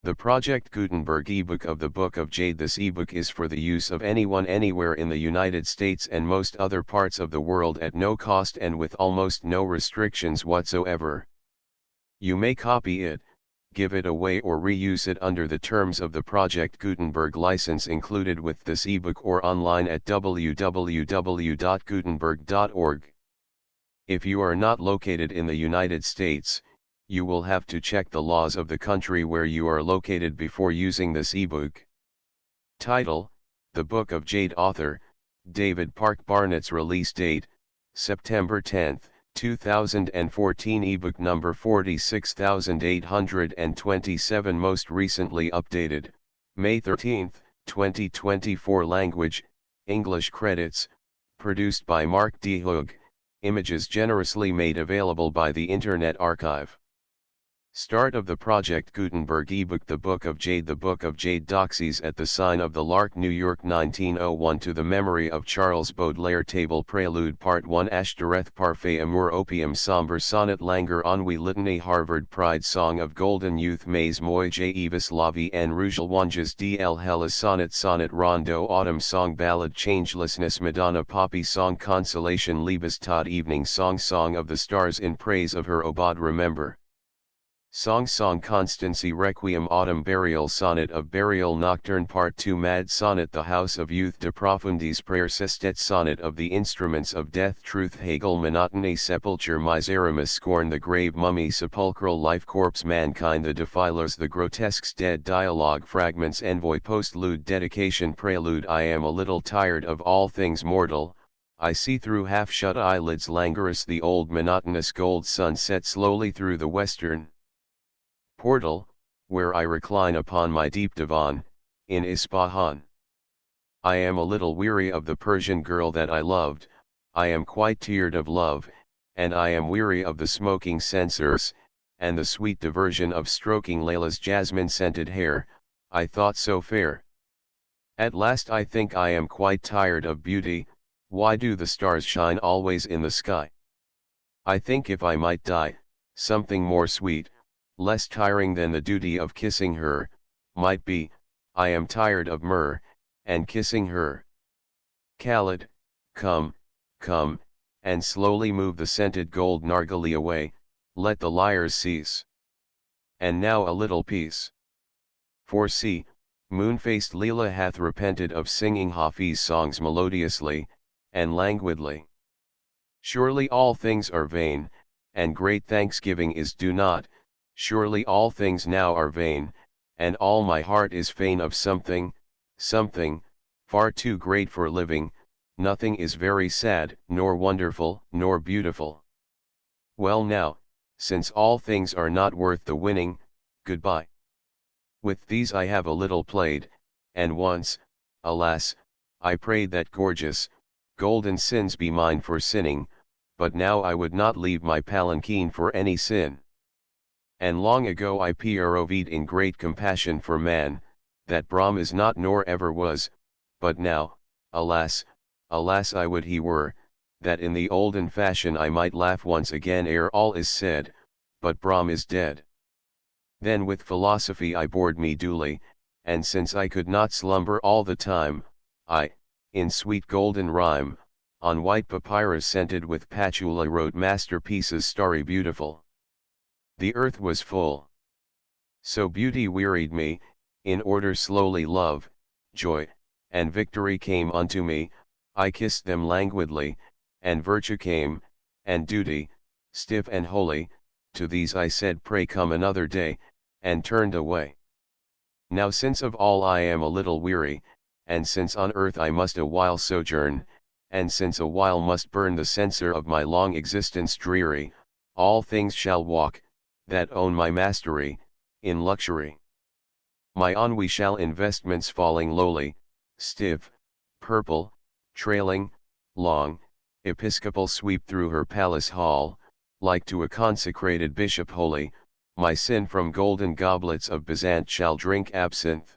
The Project Gutenberg ebook of the Book of Jade. This ebook is for the use of anyone anywhere in the United States and most other parts of the world at no cost and with almost no restrictions whatsoever. You may copy it, give it away or reuse it under the terms of the Project Gutenberg license included with this ebook or online at www.gutenberg.org. If you are not located in the United States, you will have to check the laws of the country where you are located before using this ebook. Title: The Book of Jade. Author: David Park Barnitz. Release date: September 10, 2014. Ebook number 46827. Most recently updated, May 13, 2024. Language: English. Credits: produced by Mark D. Hoog. Images generously made available by the Internet Archive. Start of the Project Gutenberg ebook. The Book of Jade. The Book of Jade. Doxies at the Sign of the Lark, New York, 1901. To the memory of Charles Baudelaire. Table Prelude Part 1. Ashtoreth Parfait Amour Opium Sombre Sonnet Languor Ennui Litany Harvard Pride Song of Golden Youth Mais Moi J'Evis La Vie en Rouge Wanges d'El Hellas Sonnet Sonnet Rondo Autumn Song Ballad Changelessness Madonna Poppy Song Consolation Liebestod Evening Song Song of the Stars in Praise of Her Obad Remember Song Constancy Requiem Autumn Burial Sonnet of Burial Nocturne Part 2 Mad Sonnet The House of Youth De Profundis Prayer Sestet Sonnet of the Instruments of Death Truth Hegel Monotony Sepulture Miseramus Scorn The Grave Mummy Sepulchral Life Corpse Mankind The Defilers The Grotesques Dead Dialogue Fragments Envoy Postlude Dedication Prelude I am a little tired of all things mortal, I see through half-shut eyelids languorous the old monotonous gold sun set slowly through the western portal, where I recline upon my deep divan, in Ispahan. I am a little weary of the Persian girl that I loved, I am quite tired of love, and I am weary of the smoking censers, and the sweet diversion of stroking Layla's jasmine-scented hair, I thought so fair. At last I think I am quite tired of beauty, why do the stars shine always in the sky? I think if I might die, something more sweet, less tiring than the duty of kissing her, might be, I am tired of myrrh, and kissing her. Khalid, come, and slowly move the scented gold nargileh away, let the lyres cease. And now a little peace. For see, moon-faced Leela hath repented of singing Hafiz songs melodiously, and languidly. Surely all things are vain, and great thanksgiving is due not. Surely all things now are vain, and all my heart is fain of something, far too great for living, nothing is very sad, nor wonderful, nor beautiful. Well now, since all things are not worth the winning, goodbye. With these I have a little played, and once, alas, I prayed that gorgeous, golden sins be mine for sinning, but now I would not leave my palanquin for any sin. And long ago I proved in great compassion for man, that Brahm is not nor ever was, but now, alas, I would he were, that in the olden fashion I might laugh once again ere all is said, but Brahm is dead. Then with philosophy I bored me duly, and since I could not slumber all the time, I, in sweet golden rhyme, on white papyrus scented with patchouli wrote masterpieces starry beautiful. The earth was full. So beauty wearied me, in order slowly love, joy, and victory came unto me, I kissed them languidly, and virtue came, and duty, stiff and holy, to these I said pray come another day, and turned away. Now since of all I am a little weary, and since on earth I must a while sojourn, and since a while must burn the censer of my long existence dreary, all things shall walk, that own my mastery, in luxury. My ennui shall in vestments falling lowly, stiff, purple, trailing, long, episcopal sweep through her palace hall, like to a consecrated bishop holy, my sin from golden goblets of Byzant shall drink absinthe.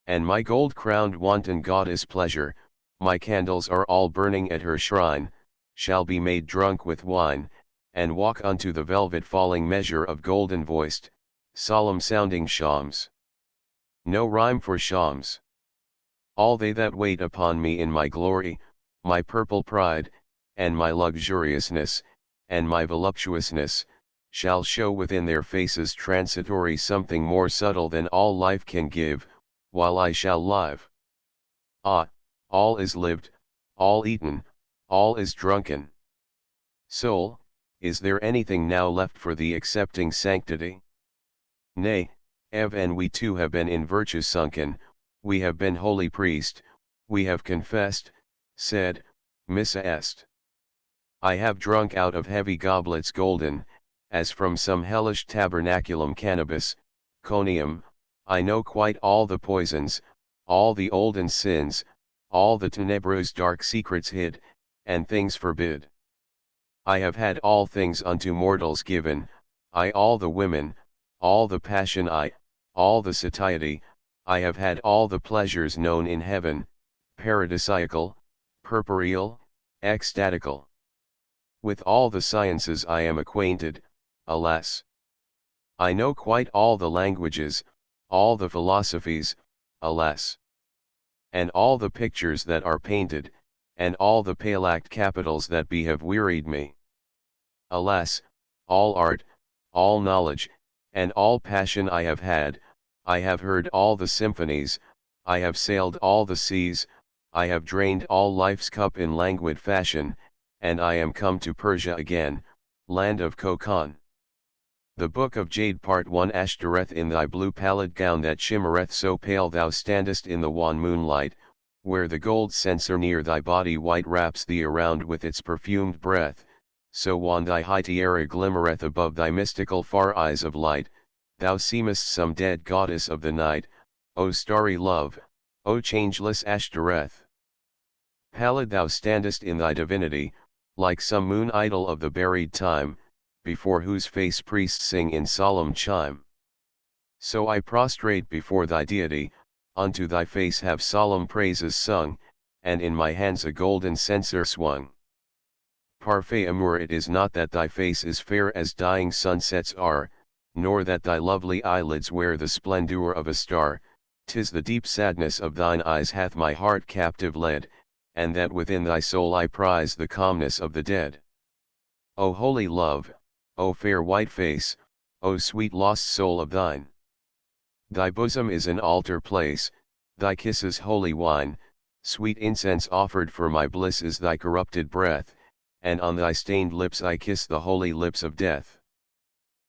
And my gold-crowned wanton goddess pleasure, my candles are all burning at her shrine, shall be made drunk with wine, and walk unto the velvet falling measure of golden-voiced, solemn sounding shams. No rhyme for shams. All they that wait upon me in my glory, my purple pride, and my luxuriousness, and my voluptuousness, shall show within their faces transitory something more subtle than all life can give, while I shall live. Ah, all is lived, all eaten, all is drunken. Soul, is there anything now left for thee excepting sanctity? Nay, Ev and we too have been in virtue sunken, we have been holy priest, we have confessed, said, Missa est. I have drunk out of heavy goblets golden, as from some hellish tabernaculum cannabis, conium, I know quite all the poisons, all the olden sins, all the tenebros dark secrets hid, and things forbid. I have had all things unto mortals given, I all the women, all the passion all the satiety, I have had all the pleasures known in heaven, paradisiacal, purpureal, ecstatical. With all the sciences I am acquainted, alas! I know quite all the languages, all the philosophies, alas! And all the pictures that are painted, and all the pale-act capitals that be have wearied me. Alas, all art, all knowledge, and all passion I have had, I have heard all the symphonies, I have sailed all the seas, I have drained all life's cup in languid fashion, and I am come to Persia again, land of Kokon. The Book of Jade Part 1 Ashtoreth in thy blue pallid gown that shimmereth so pale thou standest in the wan moonlight, where the gold censer near thy body white wraps thee around with its perfumed breath, so wan thy high tiara glimmereth above thy mystical far eyes of light, thou seemest some dead goddess of the night, O starry love, O changeless Ashtoreth. Pallid thou standest in thy divinity, like some moon idol of the buried time, before whose face priests sing in solemn chime. So I prostrate before thy deity, unto thy face have solemn praises sung, and in my hands a golden censer swung. Parfait amour, it is not that thy face is fair as dying sunsets are, nor that thy lovely eyelids wear the splendour of a star, 'tis the deep sadness of thine eyes hath my heart captive led, and that within thy soul I prize the calmness of the dead. O holy love, O fair white face, O sweet lost soul of thine! Thy bosom is an altar place, thy kisses holy wine, sweet incense offered for my bliss is thy corrupted breath, and on thy stained lips I kiss the holy lips of death.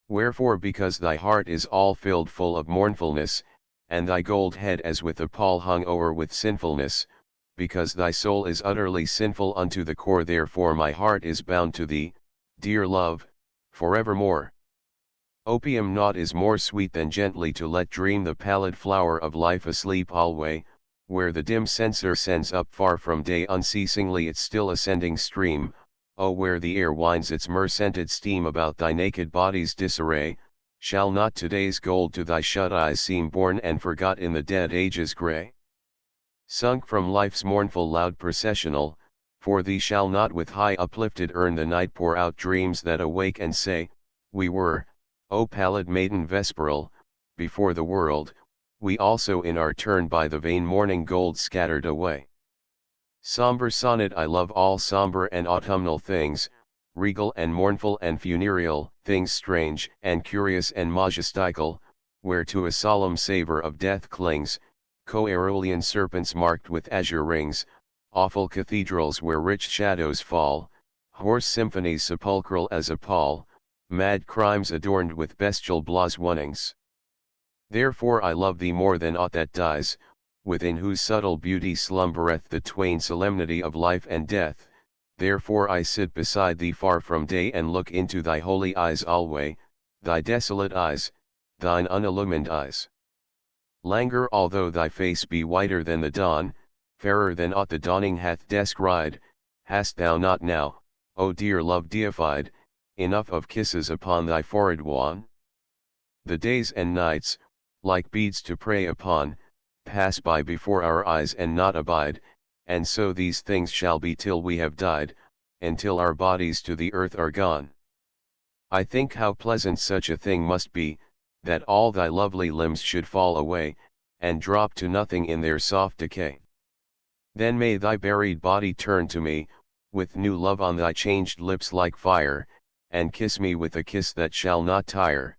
Wherefore, because thy heart is all filled full of mournfulness, and thy gold head as with a pall hung o'er with sinfulness, because thy soul is utterly sinful unto the core, therefore my heart is bound to thee, dear love, forevermore. Opium naught is more sweet than gently to let dream the pallid flower of life asleep alway, where the dim censer sends up far from day unceasingly its still ascending stream, oh where the air winds its myrrh-scented steam about thy naked body's disarray, shall not today's gold to thy shut eyes seem born and forgot in the dead age's grey? Sunk from life's mournful loud processional, for thee shall not with high uplifted urn the night pour out dreams that awake and say, we were, O pallid maiden vesperal, before the world, we also in our turn by the vain morning gold scattered away. Sombre sonnet, I love all sombre and autumnal things, regal and mournful and funereal, things strange and curious and majestical, whereto a solemn savour of death clings, coerulean serpents marked with azure rings, awful cathedrals where rich shadows fall, hoarse symphonies sepulchral as a pall, mad crimes adorned with bestial blasphemings. Therefore I love thee more than aught that dies, within whose subtle beauty slumbereth the twain solemnity of life and death, therefore I sit beside thee far from day and look into thy holy eyes alway, thy desolate eyes, thine unillumined eyes. Languor, although thy face be whiter than the dawn, fairer than aught the dawning hath descried, hast thou not now, O dear love deified, enough of kisses upon thy forehead wan? The days and nights, like beads to pray upon, pass by before our eyes and not abide, and so these things shall be till we have died, until our bodies to the earth are gone. I think how pleasant such a thing must be, that all thy lovely limbs should fall away, and drop to nothing in their soft decay. Then may thy buried body turn to me, with new love on thy changed lips like fire, and kiss me with a kiss that shall not tire.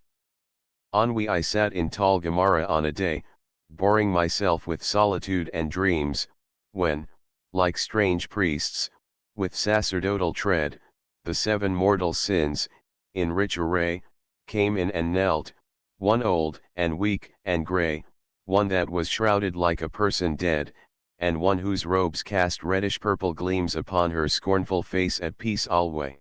Ennui I sat in tall Gamara on a day, boring myself with solitude and dreams, when, like strange priests, with sacerdotal tread, the 7 mortal sins, in rich array, came in and knelt, one old and weak and grey, one that was shrouded like a person dead, and one whose robes cast reddish-purple gleams upon her scornful face at peace alway.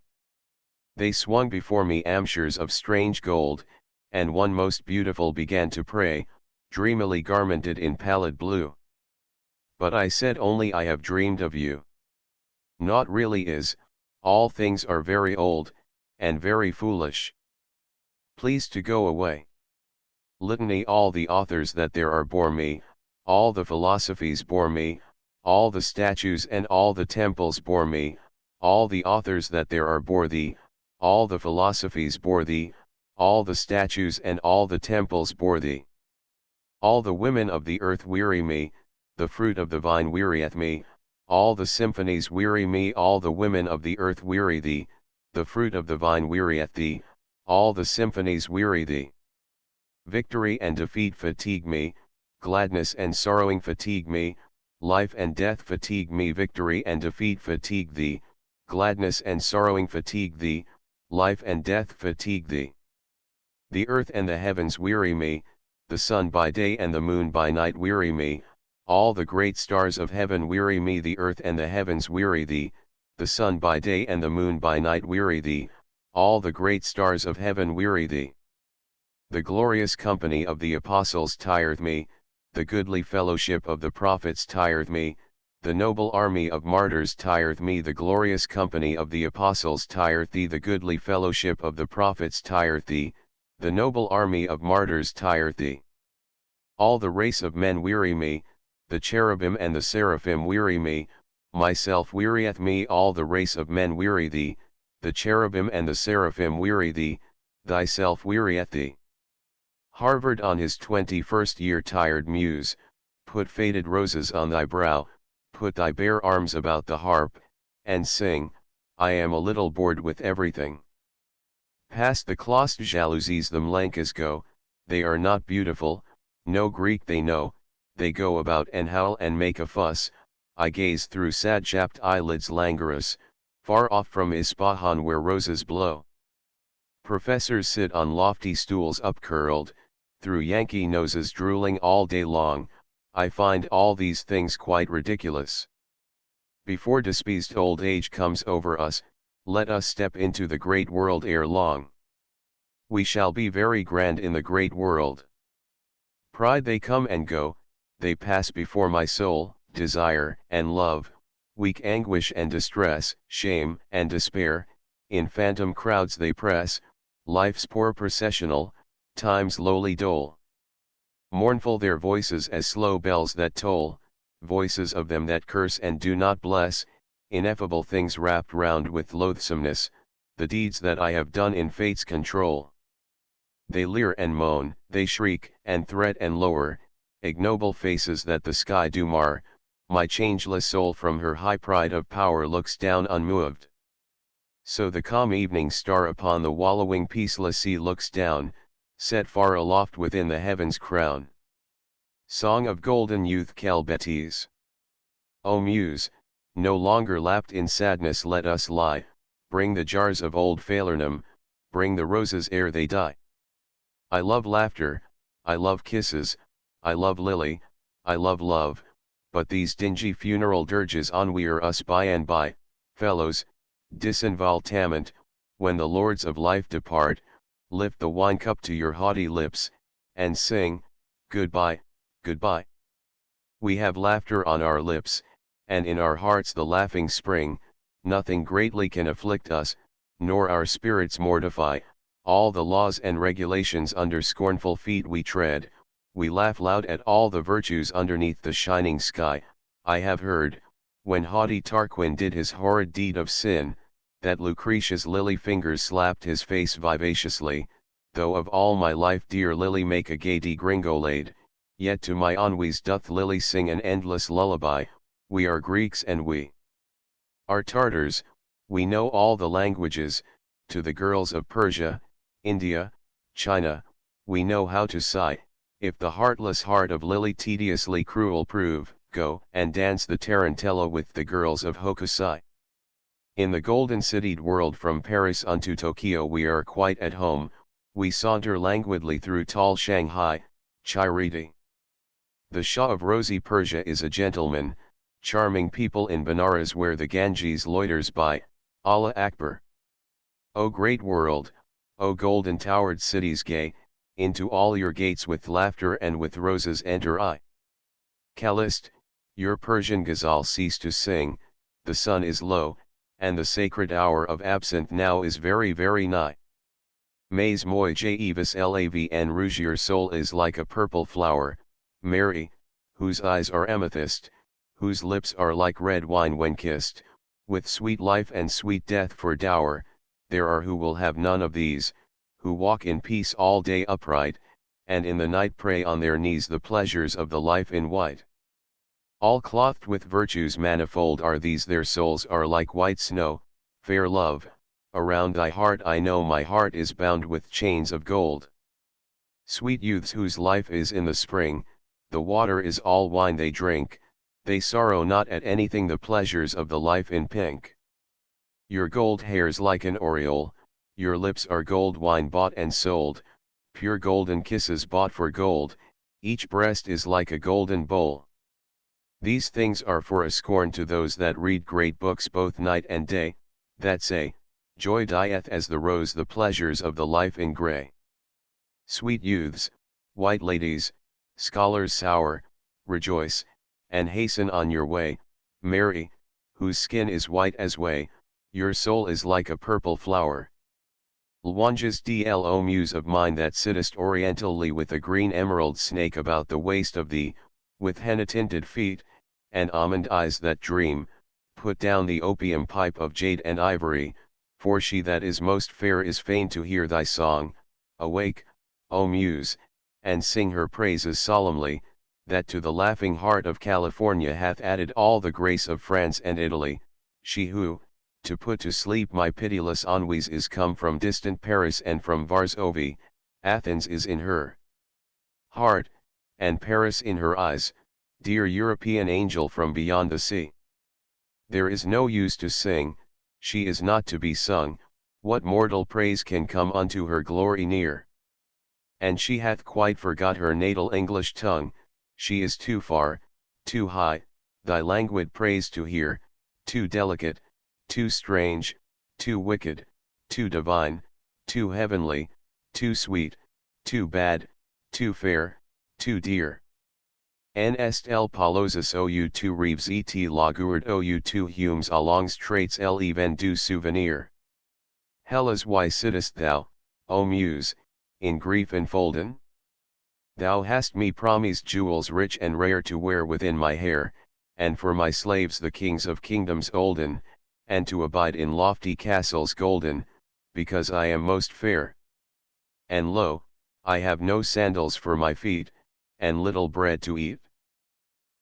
They swung before me amshires of strange gold, and one most beautiful began to pray, dreamily garmented in pallid blue. But I said only I have dreamed of you. Naught really is, all things are very old, and very foolish. Please to go away. Litany all the authors that there are bore me, all the philosophies bore me, all the statues and all the temples bore me, all the authors that there are bore thee, all the philosophies bore thee, all the statues and all the temples bore thee. All the women of the earth weary me, the fruit of the vine wearieth me, all the symphonies weary me, all the women of the earth weary thee, the fruit of the vine wearieth thee, all the symphonies weary thee. Victory and defeat fatigue me, gladness and sorrowing fatigue me, life and death fatigue me, victory and defeat fatigue thee, gladness and sorrowing fatigue thee, life and death fatigue thee. The earth and the heavens weary me, the sun by day and the moon by night weary me, all the great stars of heaven weary me, the earth and the heavens weary thee, the sun by day and the moon by night weary thee, all the great stars of heaven weary thee. The glorious company of the apostles tireth me, the goodly fellowship of the prophets tireth me, the noble army of martyrs tireth me, the glorious company of the apostles tireth thee, the goodly fellowship of the prophets tireth thee, the noble army of martyrs tireth thee. All the race of men weary me, the cherubim and the seraphim weary me, myself wearieth me, all the race of men weary thee, the cherubim and the seraphim weary thee, thyself wearieth thee. Harvard on his 21st year tired muse, put faded roses on thy brow, put thy bare arms about the harp, and sing, I am a little bored with everything. Past the closed jalousies the mlancas go, they are not beautiful, no Greek they know, they go about and howl and make a fuss, I gaze through sad-chapped eyelids languorous, far off from Ispahan where roses blow. Professors sit on lofty stools upcurled, through Yankee noses drooling all day long, I find all these things quite ridiculous. Before displeased old age comes over us, let us step into the great world ere long. We shall be very grand in the great world. Pride they come and go, they pass before my soul, desire and love, weak anguish and distress, shame and despair, in phantom crowds they press, life's poor processional, time's lowly dole. Mournful their voices as slow bells that toll, voices of them that curse and do not bless, ineffable things wrapped round with loathsomeness, the deeds that I have done in fate's control. They leer and moan, they shriek and threat and lower, ignoble faces that the sky do mar, my changeless soul from her high pride of power looks down unmoved. So the calm evening star upon the wallowing peaceless sea looks down, set far aloft within the heaven's crown. Song of golden youth Calbetes. O Muse, no longer lapped in sadness let us lie, bring the jars of old Falernum, bring the roses ere they die. I love laughter, I love kisses, I love Lily, I love love, but these dingy funeral dirges ennuire us by and by, fellows, disinvoltamment, when the lords of life depart, lift the wine cup to your haughty lips, and sing, goodbye, goodbye. We have laughter on our lips, and in our hearts the laughing spring, nothing greatly can afflict us, nor our spirits mortify, all the laws and regulations under scornful feet we tread, we laugh loud at all the virtues underneath the shining sky. I have heard, when haughty Tarquin did his horrid deed of sin, that Lucretia's lily fingers slapped his face vivaciously, though of all my life dear Lily make a gay degringolade, yet to my ennuis doth Lily sing an endless lullaby. We are Greeks and we are Tartars, we know all the languages. To the girls of Persia, India, China, we know how to sigh. If the heartless heart of Lily tediously cruel prove, go and dance the tarantella with the girls of Hokusai. In the golden citied world from Paris unto Tokyo we are quite at home, we saunter languidly through tall Shanghai, Chiriti. The Shah of rosy Persia is a gentleman, charming people in Benares where the Ganges loiters by, Allah Akbar. O great world, O golden towered cities gay, into all your gates with laughter and with roses enter I. Callist, your Persian ghazal cease to sing, the sun is low, and the sacred hour of absinthe now is very very nigh. Mais moi j'avis lavn rouge your soul is like a purple flower, Mary, whose eyes are amethyst, whose lips are like red wine when kissed, with sweet life and sweet death for dower. There are who will have none of these, who walk in peace all day upright, and in the night pray on their knees the pleasures of the life in white. All clothed with virtues manifold are these, their souls are like white snow. Fair love, around thy heart I know my heart is bound with chains of gold. Sweet youths whose life is in the spring, the water is all wine they drink, they sorrow not at anything, the pleasures of the life in pink. Your gold hair's like an aureole, your lips are gold wine bought and sold, pure golden kisses bought for gold, each breast is like a golden bowl. These things are for a scorn to those that read great books both night and day, that say, joy dieth as the rose, the pleasures of the life in grey. Sweet youths, white ladies, scholars sour, rejoice, and hasten on your way, Mary, whose skin is white as whey, your soul is like a purple flower. Louanges dlo muse of mine that sittest orientally with a green emerald snake about the waist of thee, with henna-tinted feet, and almond eyes that dream, put down the opium pipe of jade and ivory, for she that is most fair is fain to hear thy song. Awake, O Muse, and sing her praises solemnly, that to the laughing heart of California hath added all the grace of France and Italy, she who, to put to sleep my pitiless ennuis is come from distant Paris and from Varsovie. Athens is in her heart, and Paris in her eyes, dear European angel from beyond the sea. There is no use to sing, she is not to be sung, what mortal praise can come unto her glory near? And she hath quite forgot her natal English tongue, she is too far, too high, thy languid praise to hear, too delicate, too strange, too wicked, too divine, too heavenly, too sweet, too bad, too fair, too dear. En est el palosus ou tu rêves et lagourd ou tu humes along straits el even du souvenir. Hellas, why sittest thou, O Muse, in grief enfolden? Thou hast me promised jewels rich and rare to wear within my hair, and for my slaves the kings of kingdoms olden, and to abide in lofty castles golden, because I am most fair. And lo, I have no sandals for my feet, and little bread to eat.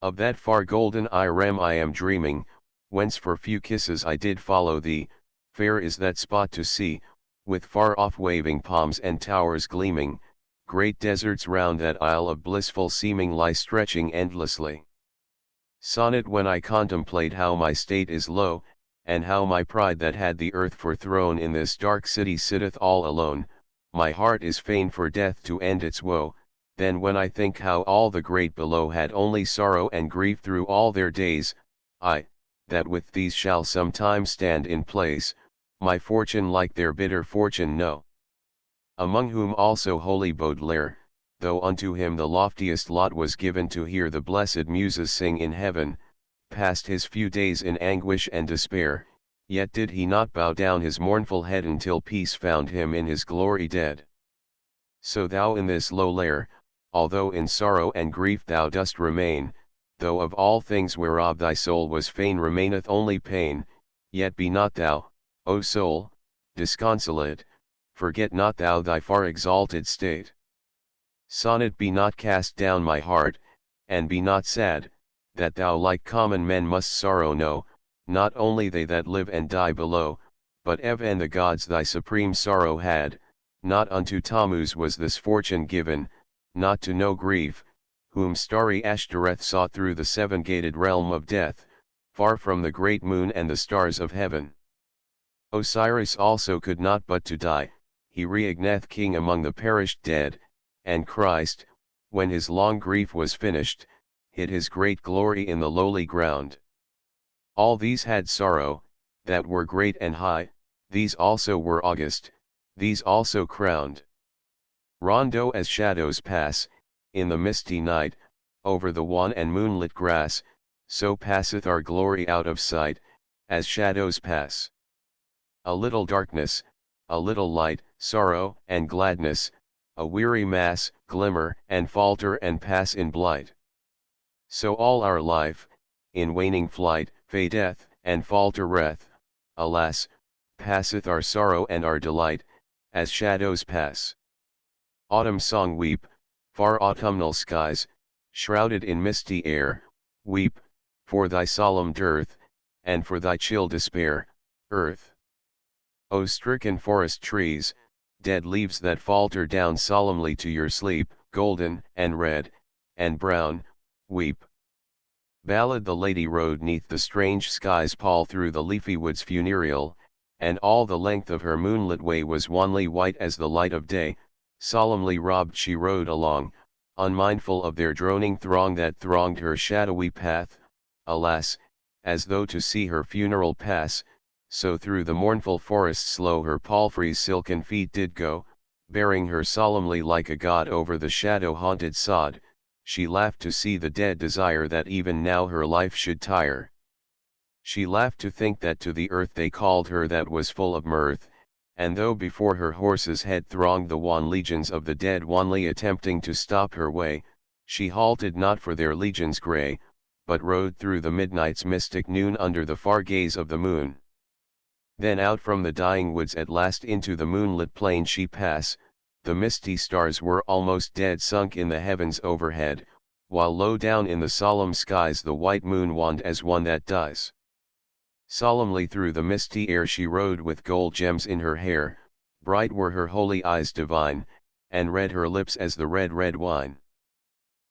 Of that far golden Irem I am dreaming, whence for few kisses I did follow thee. Fair is that spot to see, with far off waving palms and towers gleaming, great deserts round that isle of blissful seeming lie stretching endlessly. Sonnet, when I contemplate how my state is low, and how my pride that had the earth for throne in this dark city sitteth all alone, my heart is fain for death to end its woe. Then when I think how all the great below had only sorrow and grief through all their days, I, that with these shall sometime stand in place, my fortune like their bitter fortune know. Among whom also holy Baudelaire, though unto him the loftiest lot was given to hear the blessed muses sing in heaven, passed his few days in anguish and despair, yet did he not bow down his mournful head until peace found him in his glory dead. So thou in this low lair, although in sorrow and grief thou dost remain, though of all things whereof thy soul was fain remaineth only pain, yet be not thou, O soul, disconsolate, forget not thou thy far exalted state. Sonnet, be not cast down my heart, and be not sad, that thou like common men must sorrow know, not only they that live and die below, but Ev and the gods thy supreme sorrow had, not unto Tammuz was this fortune given, not to no grief, whom starry Ashtoreth sought through the seven-gated realm of death, far from the great moon and the stars of heaven. Osiris also could not but to die, he reigneth king among the perished dead, and Christ, when his long grief was finished, hid his great glory in the lowly ground. All these had sorrow, that were great and high, these also were august, these also crowned. Rondo as shadows pass, in the misty night, over the wan and moonlit grass, so passeth our glory out of sight, as shadows pass. A little darkness, a little light, sorrow and gladness, a weary mass, glimmer and falter and pass in blight. So all our life, in waning flight, fadeth and faltereth, alas, passeth our sorrow and our delight, as shadows pass. Autumn song, weep, far autumnal skies, shrouded in misty air, weep, for thy solemn dearth, and for thy chill despair, earth. O stricken forest trees, dead leaves that falter down solemnly to your sleep, golden, and red, and brown, weep. Ballad. The lady rode neath the strange skies pall through the leafy woods funereal, and all the length of her moonlit way was wanly white as the light of day, solemnly robbed she rode along, unmindful of their droning throng that thronged her shadowy path, alas, as though to see her funeral pass, so through the mournful forest slow her palfrey's silken feet did go, bearing her solemnly like a god over the shadow-haunted sod. She laughed to see the dead desire that even now her life should tire. She laughed to think that to the earth they called her that was full of mirth, and though before her horse's head thronged the wan legions of the dead wanly attempting to stop her way, she halted not for their legions grey, but rode through the midnight's mystic noon under the far gaze of the moon. Then out from the dying woods at last into the moonlit plain she pass, the misty stars were almost dead sunk in the heavens overhead, while low down in the solemn skies the white moon waned as one that dies. Solemnly through the misty air she rode with gold gems in her hair, bright were her holy eyes divine, and red her lips as the red wine.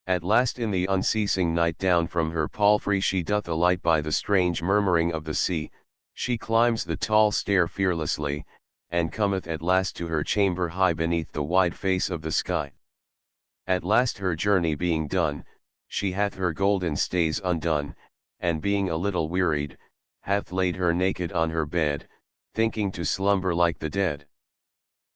At last in the unceasing night down from her palfrey she doth alight by the strange murmuring of the sea, she climbs the tall stair fearlessly, and cometh at last to her chamber high beneath the wide face of the sky. At last her journey being done, she hath her golden stays undone, and being a little wearied, hath laid her naked on her bed, thinking to slumber like the dead.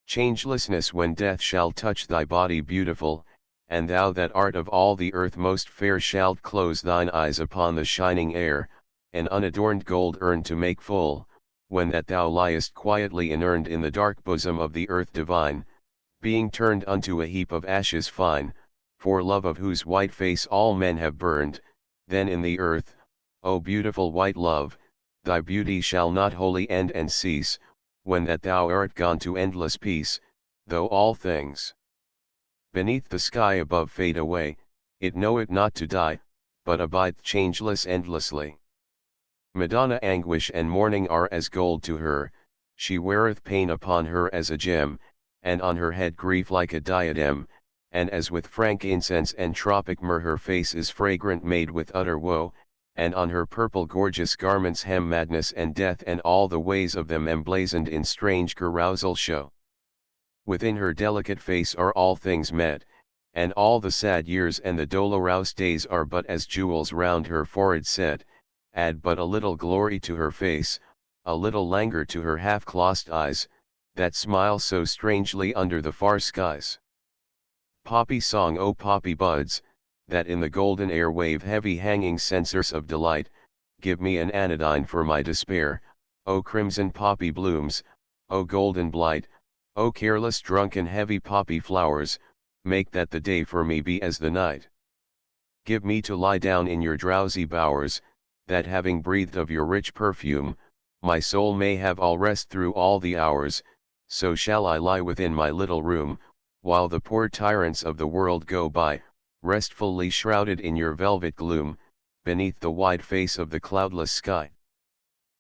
Changelessness, when death shall touch thy body beautiful, and thou that art of all the earth most fair shalt close thine eyes upon the shining air, an unadorned gold urn to make full, when that thou liest quietly inurned in the dark bosom of the earth divine, being turned unto a heap of ashes fine, for love of whose white face all men have burned, then in the earth, O beautiful white love, thy beauty shall not wholly end and cease, when that thou art gone to endless peace, though all things beneath the sky above fade away, it knoweth not to die, but abideth changeless endlessly. Madonna, anguish and mourning are as gold to her, she weareth pain upon her as a gem, and on her head grief like a diadem, and as with frankincense and tropic myrrh her face is fragrant made with utter woe, and on her purple gorgeous garments hem madness and death and all the ways of them emblazoned in strange carousal show. Within her delicate face are all things met, and all the sad years and the dolorous days are but as jewels round her forehead set, add but a little glory to her face, a little languor to her half-closed eyes, that smile so strangely under the far skies. Poppy song, O poppy buds, that in the golden air wave heavy hanging censers of delight, give me an anodyne for my despair, O crimson poppy blooms, O golden blight, O careless drunken heavy poppy flowers, make that the day for me be as the night. Give me to lie down in your drowsy bowers, that having breathed of your rich perfume, my soul may have all rest through all the hours, So shall I lie within my little room, while the poor tyrants of the world go by, restfully shrouded in your velvet gloom, beneath the wide face of the cloudless sky.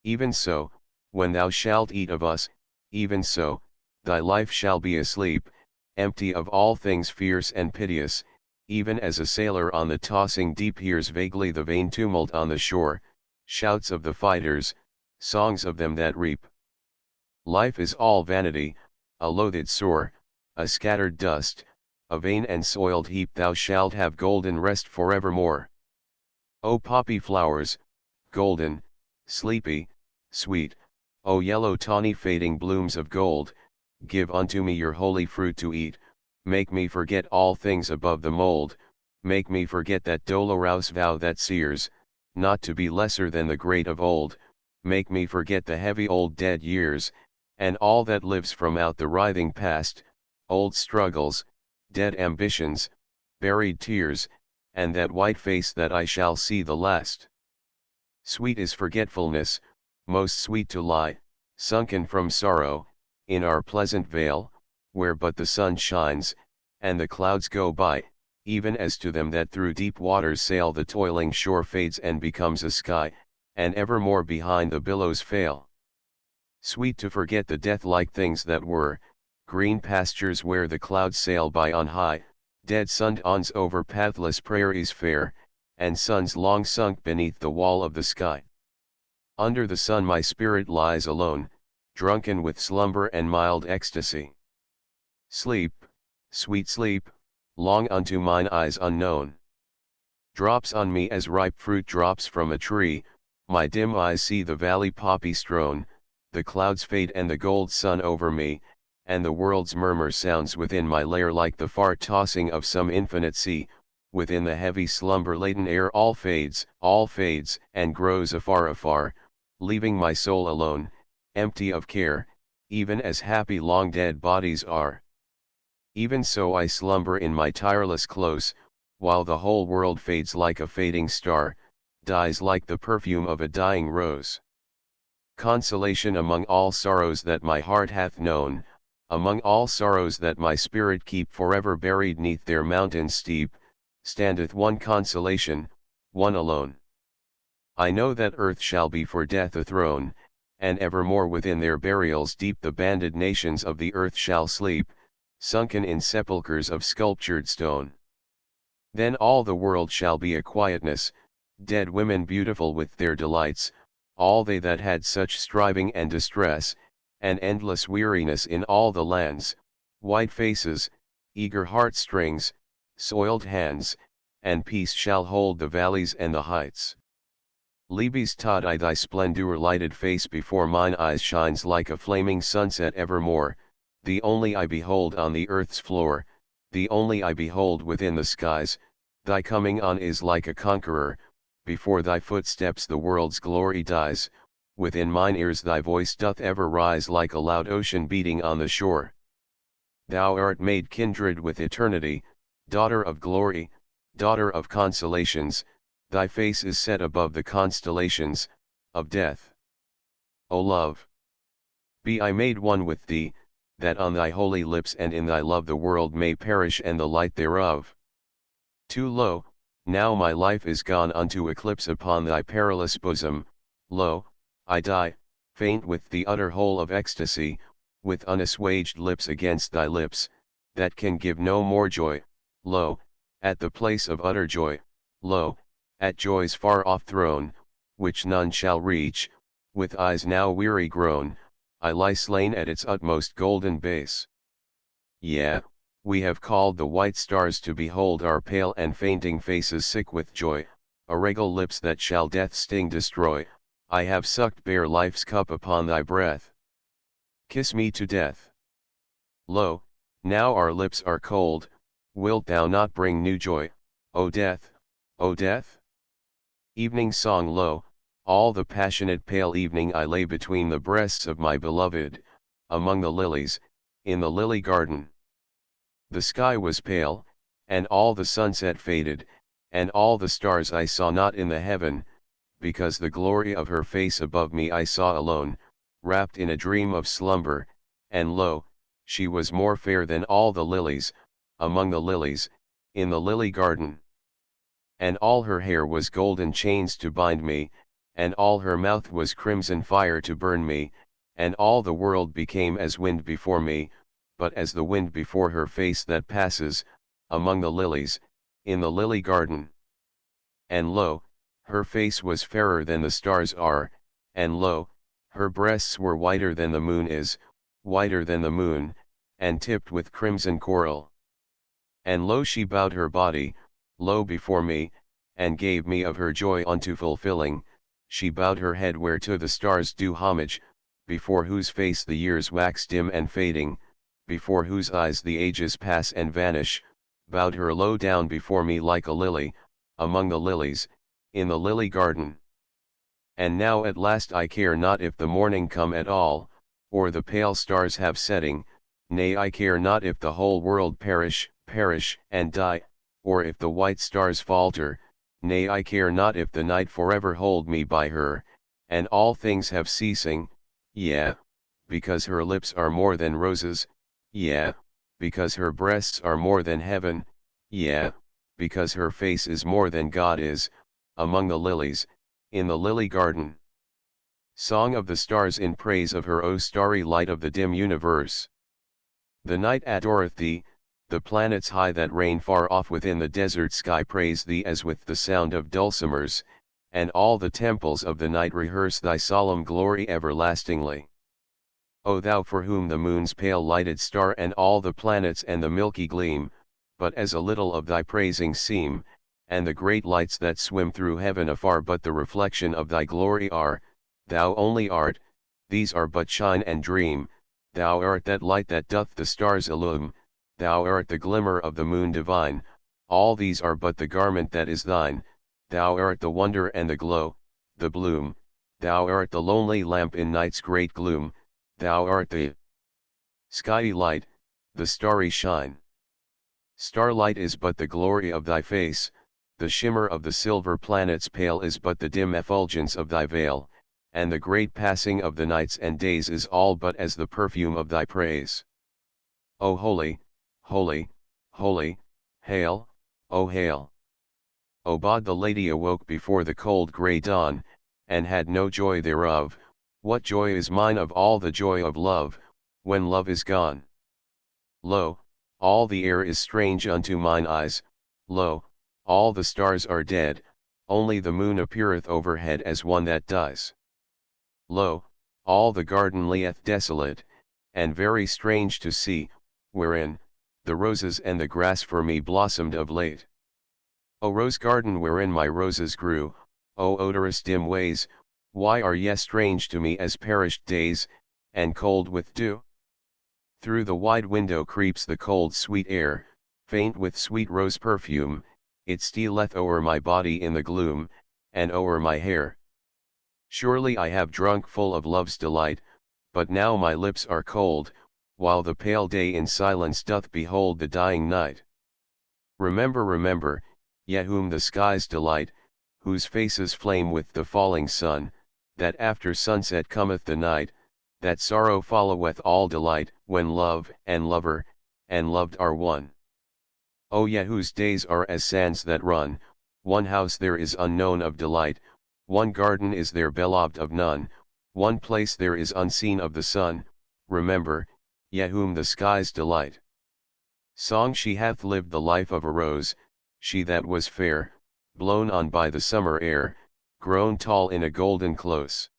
Even so, when thou shalt eat of us, even so, thy life shall be asleep, empty of all things fierce and piteous, even as a sailor on the tossing deep hears vaguely the vain tumult on the shore, shouts of the fighters, songs of them that reap. Life is all vanity, a loathed sore, a scattered dust, a vain and soiled heap. Thou shalt have golden rest forevermore. O poppy flowers, golden, sleepy, sweet, O yellow tawny fading blooms of gold, give unto me your holy fruit to eat, make me forget all things above the mold, make me forget that dolorous vow that sears, not to be lesser than the great of old, make me forget the heavy old dead years, and all that lives from out the writhing past, old struggles, dead ambitions, buried tears, and that white face that I shall see the last. Sweet is forgetfulness, most sweet to lie, sunken from sorrow, in our pleasant vale, where but the sun shines, and the clouds go by, even as to them that through deep waters sail the toiling shore fades and becomes a sky, and evermore behind the billows fail. Sweet to forget the death-like things that were, green pastures where the clouds sail by on high, dead sun-dawns over pathless prairies fair, and suns long sunk beneath the wall of the sky. Under the sun my spirit lies alone, drunken with slumber and mild ecstasy. Sleep, sweet sleep, long unto mine eyes unknown. Drops on me as ripe fruit drops from a tree, my dim eyes see the valley poppy strown, the clouds fade and the gold sun over me, and the world's murmur sounds within my lair like the far tossing of some infinite sea. Within the heavy slumber-laden air all fades, and grows afar afar, leaving my soul alone, empty of care, even as happy long dead bodies are. Even so I slumber in my tireless close, while the whole world fades like a fading star, dies like the perfume of a dying rose. Consolation among all sorrows that my heart hath known, among all sorrows that my spirit keep forever buried neath their mountains steep, standeth one consolation, one alone. I know that earth shall be for death a throne, and evermore within their burials deep the banded nations of the earth shall sleep, sunken in sepulchres of sculptured stone. Then all the world shall be a quietness, dead women beautiful with their delights, all they that had such striving and distress, and endless weariness in all the lands, white faces, eager heartstrings, soiled hands, and peace shall hold the valleys and the heights. Libes taught I thy splendor-lighted face before mine eyes shines like a flaming sunset evermore, the only I behold on the earth's floor, the only I behold within the skies, thy coming on is like a conqueror, before thy footsteps the world's glory dies, within mine ears thy voice doth ever rise like a loud ocean beating on the shore. Thou art made kindred with eternity, daughter of glory, daughter of consolations, thy face is set above the constellations, of death. O love! Be I made one with thee, that on thy holy lips and in thy love the world may perish and the light thereof. Too lo, now my life is gone unto eclipse upon thy perilous bosom, lo, I die, faint with the utter whole of ecstasy, with unassuaged lips against thy lips, that can give no more joy, lo, at the place of utter joy, lo, at joy's far off throne, which none shall reach, with eyes now weary grown, I lie slain at its utmost golden base. Yea, we have called the white stars to behold our pale and fainting faces sick with joy, a regal lips that shall death's sting destroy, I have sucked bare life's cup upon thy breath. Kiss me to death. Lo, now our lips are cold, wilt thou not bring new joy, O death, O death? Evening song lo, all the passionate pale evening I lay between the breasts of my beloved, among the lilies, in the lily garden. The sky was pale, and all the sunset faded, and all the stars I saw not in the heaven, because the glory of her face above me I saw alone, wrapped in a dream of slumber, and lo, she was more fair than all the lilies, among the lilies, in the lily garden. And all her hair was golden chains to bind me, and all her mouth was crimson fire to burn me, and all the world became as wind before me, but as the wind before her face that passes, among the lilies, in the lily garden. And lo, her face was fairer than the stars are, and lo, her breasts were whiter than the moon is, whiter than the moon, and tipped with crimson coral. And lo, she bowed her body, low before me, and gave me of her joy unto fulfilling, she bowed her head whereto the stars do homage, before whose face the years wax dim and fading, before whose eyes the ages pass and vanish, bowed her low down before me like a lily, among the lilies, in the lily garden. And now at last I care not if the morning come at all, or the pale stars have setting, nay, I care not if the whole world perish, and die, or if the white stars falter, nay, I care not if the night forever hold me by her, and all things have ceasing, yea, because her lips are more than roses, yea, because her breasts are more than heaven, yea, because her face is more than God is, among the lilies, in the lily garden. Song of the stars in praise of her, O starry light of the dim universe. The night adoreth thee, the planets high that reign far off within the desert sky praise thee as with the sound of dulcimers, and all the temples of the night rehearse thy solemn glory everlastingly. O thou for whom the moon's pale lighted star and all the planets and the milky gleam, but as a little of thy praising seem, and the great lights that swim through heaven afar but the reflection of thy glory are, thou only art, these are but shine and dream, thou art that light that doth the stars illume, thou art the glimmer of the moon divine, all these are but the garment that is thine, thou art the wonder and the glow, the bloom, thou art the lonely lamp in night's great gloom, thou art the skyey light, the starry shine. Starlight is but the glory of thy face, the shimmer of the silver planets pale is but the dim effulgence of thy veil, and the great passing of the nights and days is all but as the perfume of thy praise. O holy, holy, holy, hail, O hail! O Bod the lady awoke before the cold grey dawn, and had no joy thereof, what joy is mine of all the joy of love, when love is gone? Lo, all the air is strange unto mine eyes, lo, all the stars are dead, only the moon appeareth overhead as one that dies. Lo, all the garden lieth desolate, and very strange to see, wherein, the roses and the grass for me blossomed of late. O rose garden wherein my roses grew, O odorous dim ways, why are ye strange to me as perished days, and cold with dew? Through the wide window creeps the cold sweet air, faint with sweet rose perfume, it stealeth o'er my body in the gloom, and o'er my hair. Surely I have drunk full of love's delight, but now my lips are cold, while the pale day in silence doth behold the dying night. Remember, remember, ye whom the skies delight, whose faces flame with the falling sun, that after sunset cometh the night, that sorrow followeth all delight, when love, and lover, and loved are one. O ye whose days are as sands that run, one house there is unknown of delight, one garden is there beloved of none, one place there is unseen of the sun, remember, ye whom the skies delight. Song she hath lived the life of a rose, she that was fair, blown on by the summer air, grown tall in a golden close.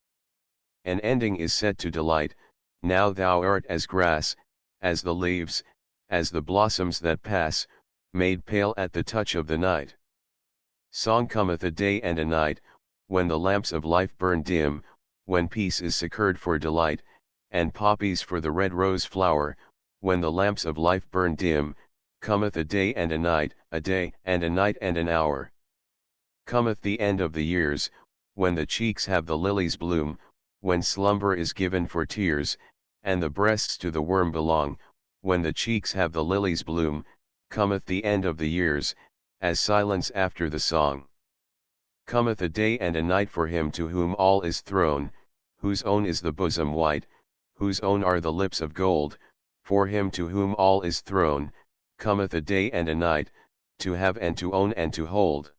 An ending is set to delight, now thou art as grass, as the leaves, as the blossoms that pass, made pale at the touch of the night. Song cometh a day and a night, when the lamps of life burn dim, when peace is secured for delight, and poppies for the red rose flower, when the lamps of life burn dim, cometh a day and a night, a day and a night and an hour. Cometh the end of the years, when the cheeks have the lilies bloom, when slumber is given for tears, and the breasts to the worm belong, when the cheeks have the lilies bloom, cometh the end of the years, as silence after the song. Cometh a day and a night for him to whom all is thrown, whose own is the bosom white, whose own are the lips of gold, for him to whom all is thrown, cometh a day and a night, to have and to own and to hold.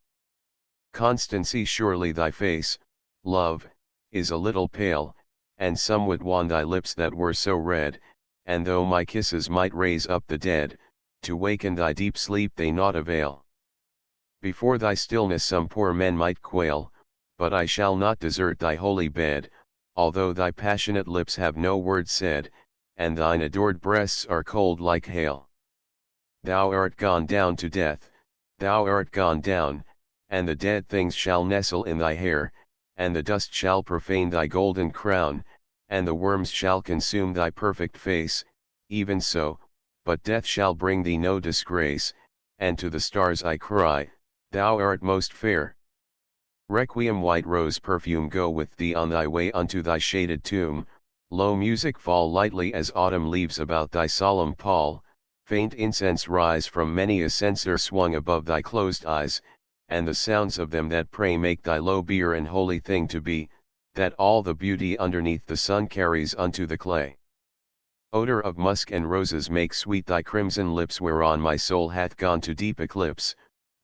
Constancy, surely thy face, love, is a little pale, and some would wan thy lips that were so red, and though my kisses might raise up the dead, to waken thy deep sleep they naught avail. Before thy stillness some poor men might quail, but I shall not desert thy holy bed, although thy passionate lips have no word said, and thine adored breasts are cold like hail. Thou art gone down to death, thou art gone down, and the dead things shall nestle in thy hair, and the dust shall profane thy golden crown, and the worms shall consume thy perfect face, even so, but death shall bring thee no disgrace, and to the stars I cry, thou art most fair. Requiem, white rose perfume, go with thee on thy way unto thy shaded tomb, low music fall lightly as autumn leaves about thy solemn pall, faint incense rise from many a censer swung above thy closed eyes, and the sounds of them that pray make thy low bier an holy thing to be, that all the beauty underneath the sun carries unto the clay. Odor of musk and roses make sweet thy crimson lips, whereon my soul hath gone to deep eclipse.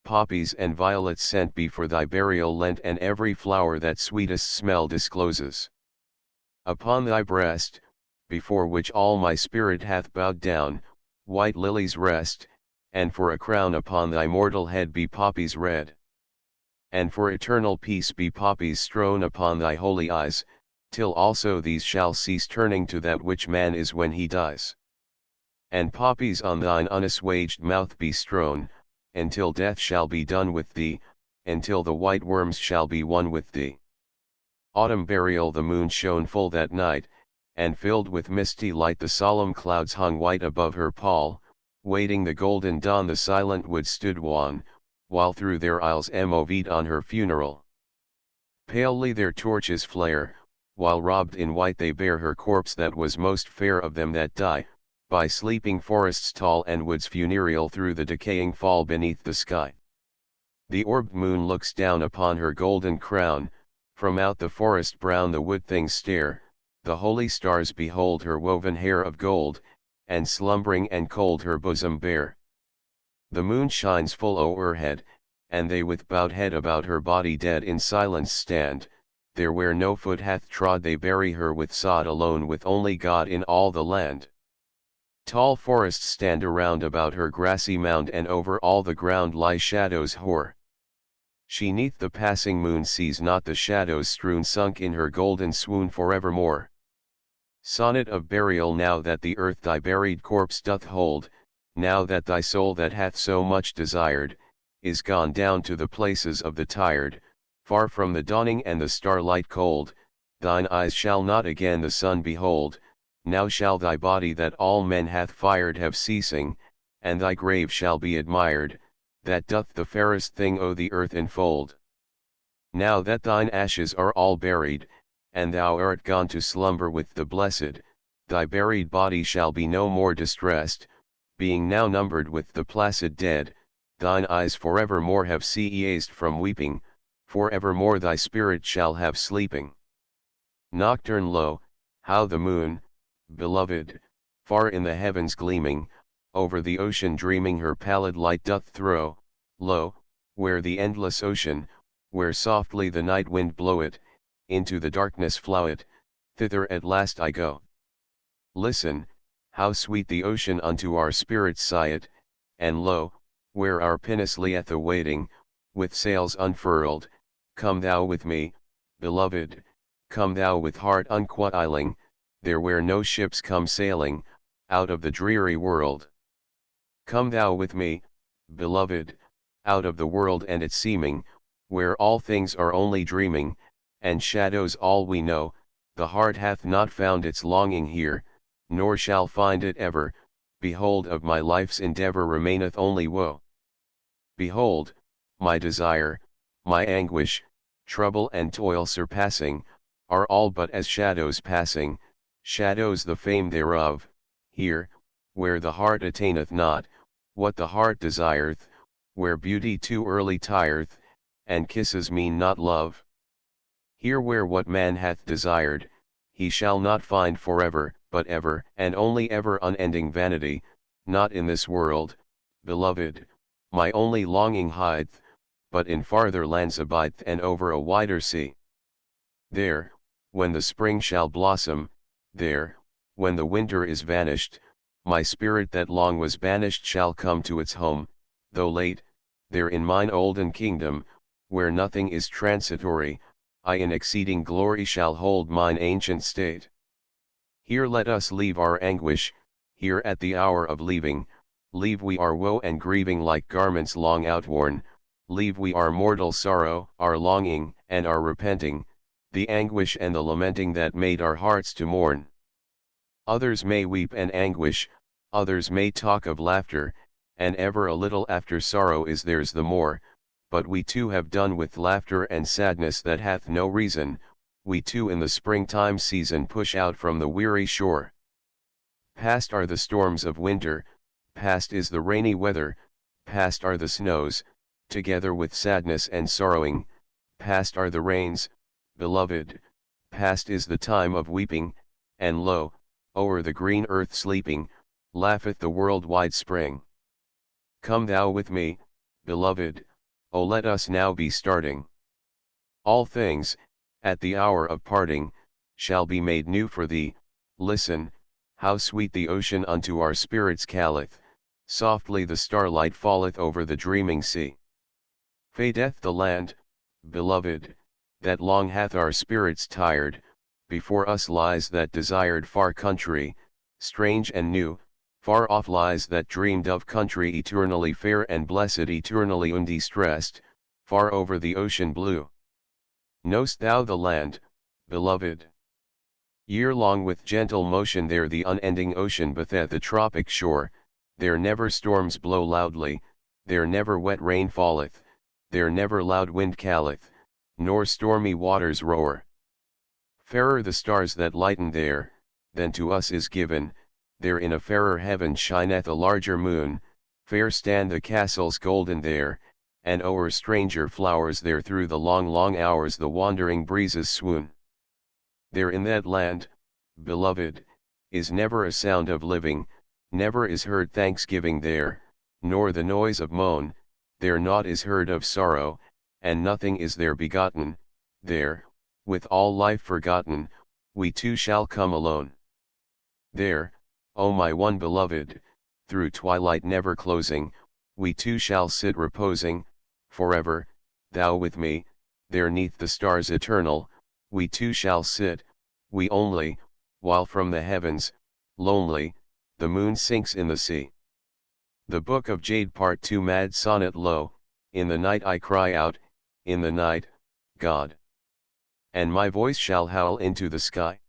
Poppies and violets sent be for thy burial lent, and every flower that sweetest smell discloses. Upon thy breast, before which all my spirit hath bowed down, white lilies rest, and for a crown upon thy mortal head be poppies red. And for eternal peace be poppies strown upon thy holy eyes, till also these shall cease turning to that which man is when he dies. And poppies on thine unassuaged mouth be strown, until death shall be done with thee, until the white worms shall be one with thee. Autumn burial, the moon shone full that night, and filled with misty light the solemn clouds hung white above her pall, waiting the golden dawn the silent woods stood wan, while through their aisles moved on her funeral. Palely their torches flare, while robed in white they bear her corpse that was most fair of them that die, by sleeping forests tall and woods funereal through the decaying fall beneath the sky. The orbed moon looks down upon her golden crown, from out the forest brown the wood things stare, the holy stars behold her woven hair of gold, and slumbering and cold her bosom bare. The moon shines full o'erhead, and they with bowed head about her body dead in silence stand, there where no foot hath trod they bury her with sod alone, with only God in all the land. Tall forests stand around about her grassy mound, and over all the ground lie shadows hoar. She neath the passing moon sees not the shadows strewn, sunk in her golden swoon forevermore. Sonnet of burial, now that the earth thy buried corpse doth hold, now that thy soul that hath so much desired, is gone down to the places of the tired, far from the dawning and the starlight cold, thine eyes shall not again the sun behold, now shall thy body that all men hath fired have ceasing, and thy grave shall be admired, that doth the fairest thing o' the earth enfold. Now that thine ashes are all buried, and thou art gone to slumber with the blessed, thy buried body shall be no more distressed, being now numbered with the placid dead, thine eyes forevermore have ceased from weeping, forevermore thy spirit shall have sleeping. Nocturne, lo, how the moon, beloved, far in the heavens gleaming, over the ocean dreaming her pallid light doth throw, lo, where the endless ocean, where softly the night wind bloweth, into the darkness floweth, thither at last I go. Listen, how sweet the ocean unto our spirits sigheth, and lo, where our pinnace lieth awaiting, with sails unfurled, come thou with me, beloved, come thou with heart unquailing, there where no ships come sailing, out of the dreary world. Come thou with me, beloved, out of the world and its seeming, where all things are only dreaming, and shadows all we know, the heart hath not found its longing here, nor shall find it ever, behold of my life's endeavor remaineth only woe. Behold, my desire, my anguish, trouble and toil surpassing, are all but as shadows passing, shadows the fame thereof, here, where the heart attaineth not, what the heart desireth, where beauty too early tireth, and kisses mean not love. Here where what man hath desired, he shall not find forever, but but ever and only ever unending vanity, not in this world, beloved, my only longing hideth, but in farther lands abideth and over a wider sea. There, when the spring shall blossom, there, when the winter is vanished, my spirit that long was banished shall come to its home, though late, there in mine olden kingdom, where nothing is transitory, I in exceeding glory shall hold mine ancient state. Here let us leave our anguish, here at the hour of leaving, leave we our woe and grieving like garments long outworn, leave we our mortal sorrow, our longing, and our repenting, the anguish and the lamenting that made our hearts to mourn. Others may weep and anguish, others may talk of laughter, and ever a little after sorrow is theirs the more, but we too have done with laughter and sadness that hath no reason, we too in the springtime season push out from the weary shore. Past are the storms of winter, past is the rainy weather, past are the snows, together with sadness and sorrowing, past are the rains, beloved, past is the time of weeping, and lo, o'er the green earth sleeping, laugheth the world-wide spring. Come thou with me, beloved, O let us now be starting. All things, at the hour of parting, shall be made new for thee. Listen, how sweet the ocean unto our spirits calleth, softly the starlight falleth over the dreaming sea. Fadeth the land, beloved, that long hath our spirits tired, before us lies that desired far country, strange and new, far off lies that dreamed of country eternally fair and blessed eternally undistressed, far over the ocean blue. Know'st thou the land, beloved? Year-long with gentle motion there the unending ocean batheth the tropic shore, there never storms blow loudly, there never wet rain falleth, there never loud wind calleth, nor stormy waters roar. Fairer the stars that lighten there, than to us is given, there in a fairer heaven shineth a larger moon, fair stand the castles golden there, and o'er stranger flowers there through the long long hours the wandering breezes swoon. There in that land, beloved, is never a sound of living, never is heard thanksgiving there, nor the noise of moan, there naught is heard of sorrow, and nothing is there begotten, there, with all life forgotten, we two shall come alone. There, O my one beloved, through twilight never closing, we two shall sit reposing, forever, thou with me, there neath the stars eternal, we two shall sit, we only, while from the heavens, lonely, the moon sinks in the sea. The Book of Jade Part 2 Mad Sonnet. Lo, in the night I cry out, in the night, God. And my voice shall howl into the sky.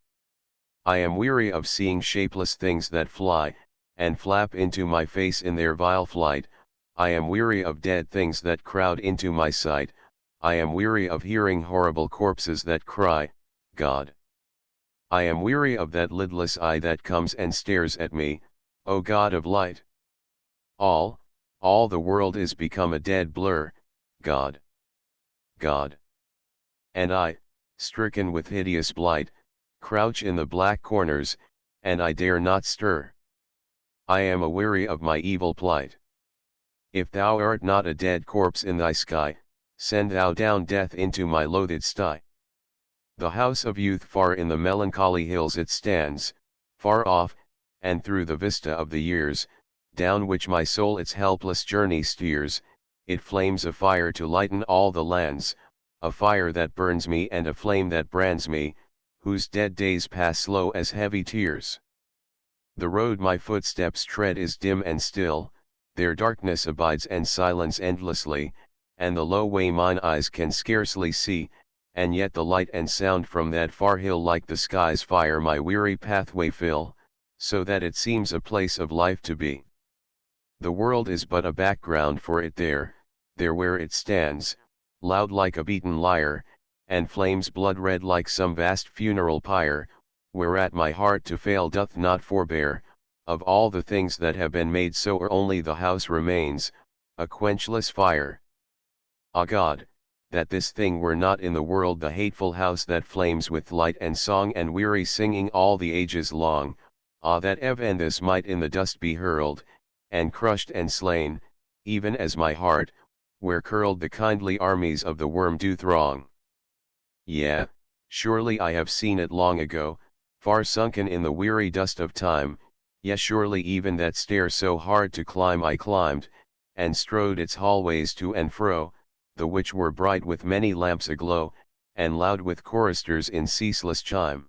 I am weary of seeing shapeless things that fly, and flap into my face in their vile flight, I am weary of dead things that crowd into my sight, I am weary of hearing horrible corpses that cry, God. I am weary of that lidless eye that comes and stares at me, O God of light. All the world is become a dead blur, God. God. And I, stricken with hideous blight, crouch in the black corners, and I dare not stir. I am aweary of my evil plight. If thou art not a dead corpse in thy sky, send thou down death into my loathed sty. The house of youth far in the melancholy hills it stands, far off, and through the vista of the years, down which my soul its helpless journey steers, it flames a fire to lighten all the lands, a fire that burns me and a flame that brands me, whose dead days pass slow as heavy tears. The road my footsteps tread is dim and still, there darkness abides and silence endlessly, and the low way mine eyes can scarcely see, and yet the light and sound from that far hill like the sky's fire my weary pathway fill, so that it seems a place of life to be. The world is but a background for it there where it stands, loud like a beaten lyre, and flames blood-red like some vast funeral pyre, whereat my heart to fail doth not forbear, of all the things that have been made so only the house remains, a quenchless fire. Ah God, that this thing were not in the world the hateful house that flames with light and song and weary singing all the ages long, Ah, that even this might in the dust be hurled, and crushed and slain, even as my heart, where curled the kindly armies of the worm do throng. Yea, surely I have seen it long ago, far sunken in the weary dust of time, yes surely even that stair so hard to climb I climbed, and strode its hallways to and fro, the which were bright with many lamps aglow, and loud with choristers in ceaseless chime.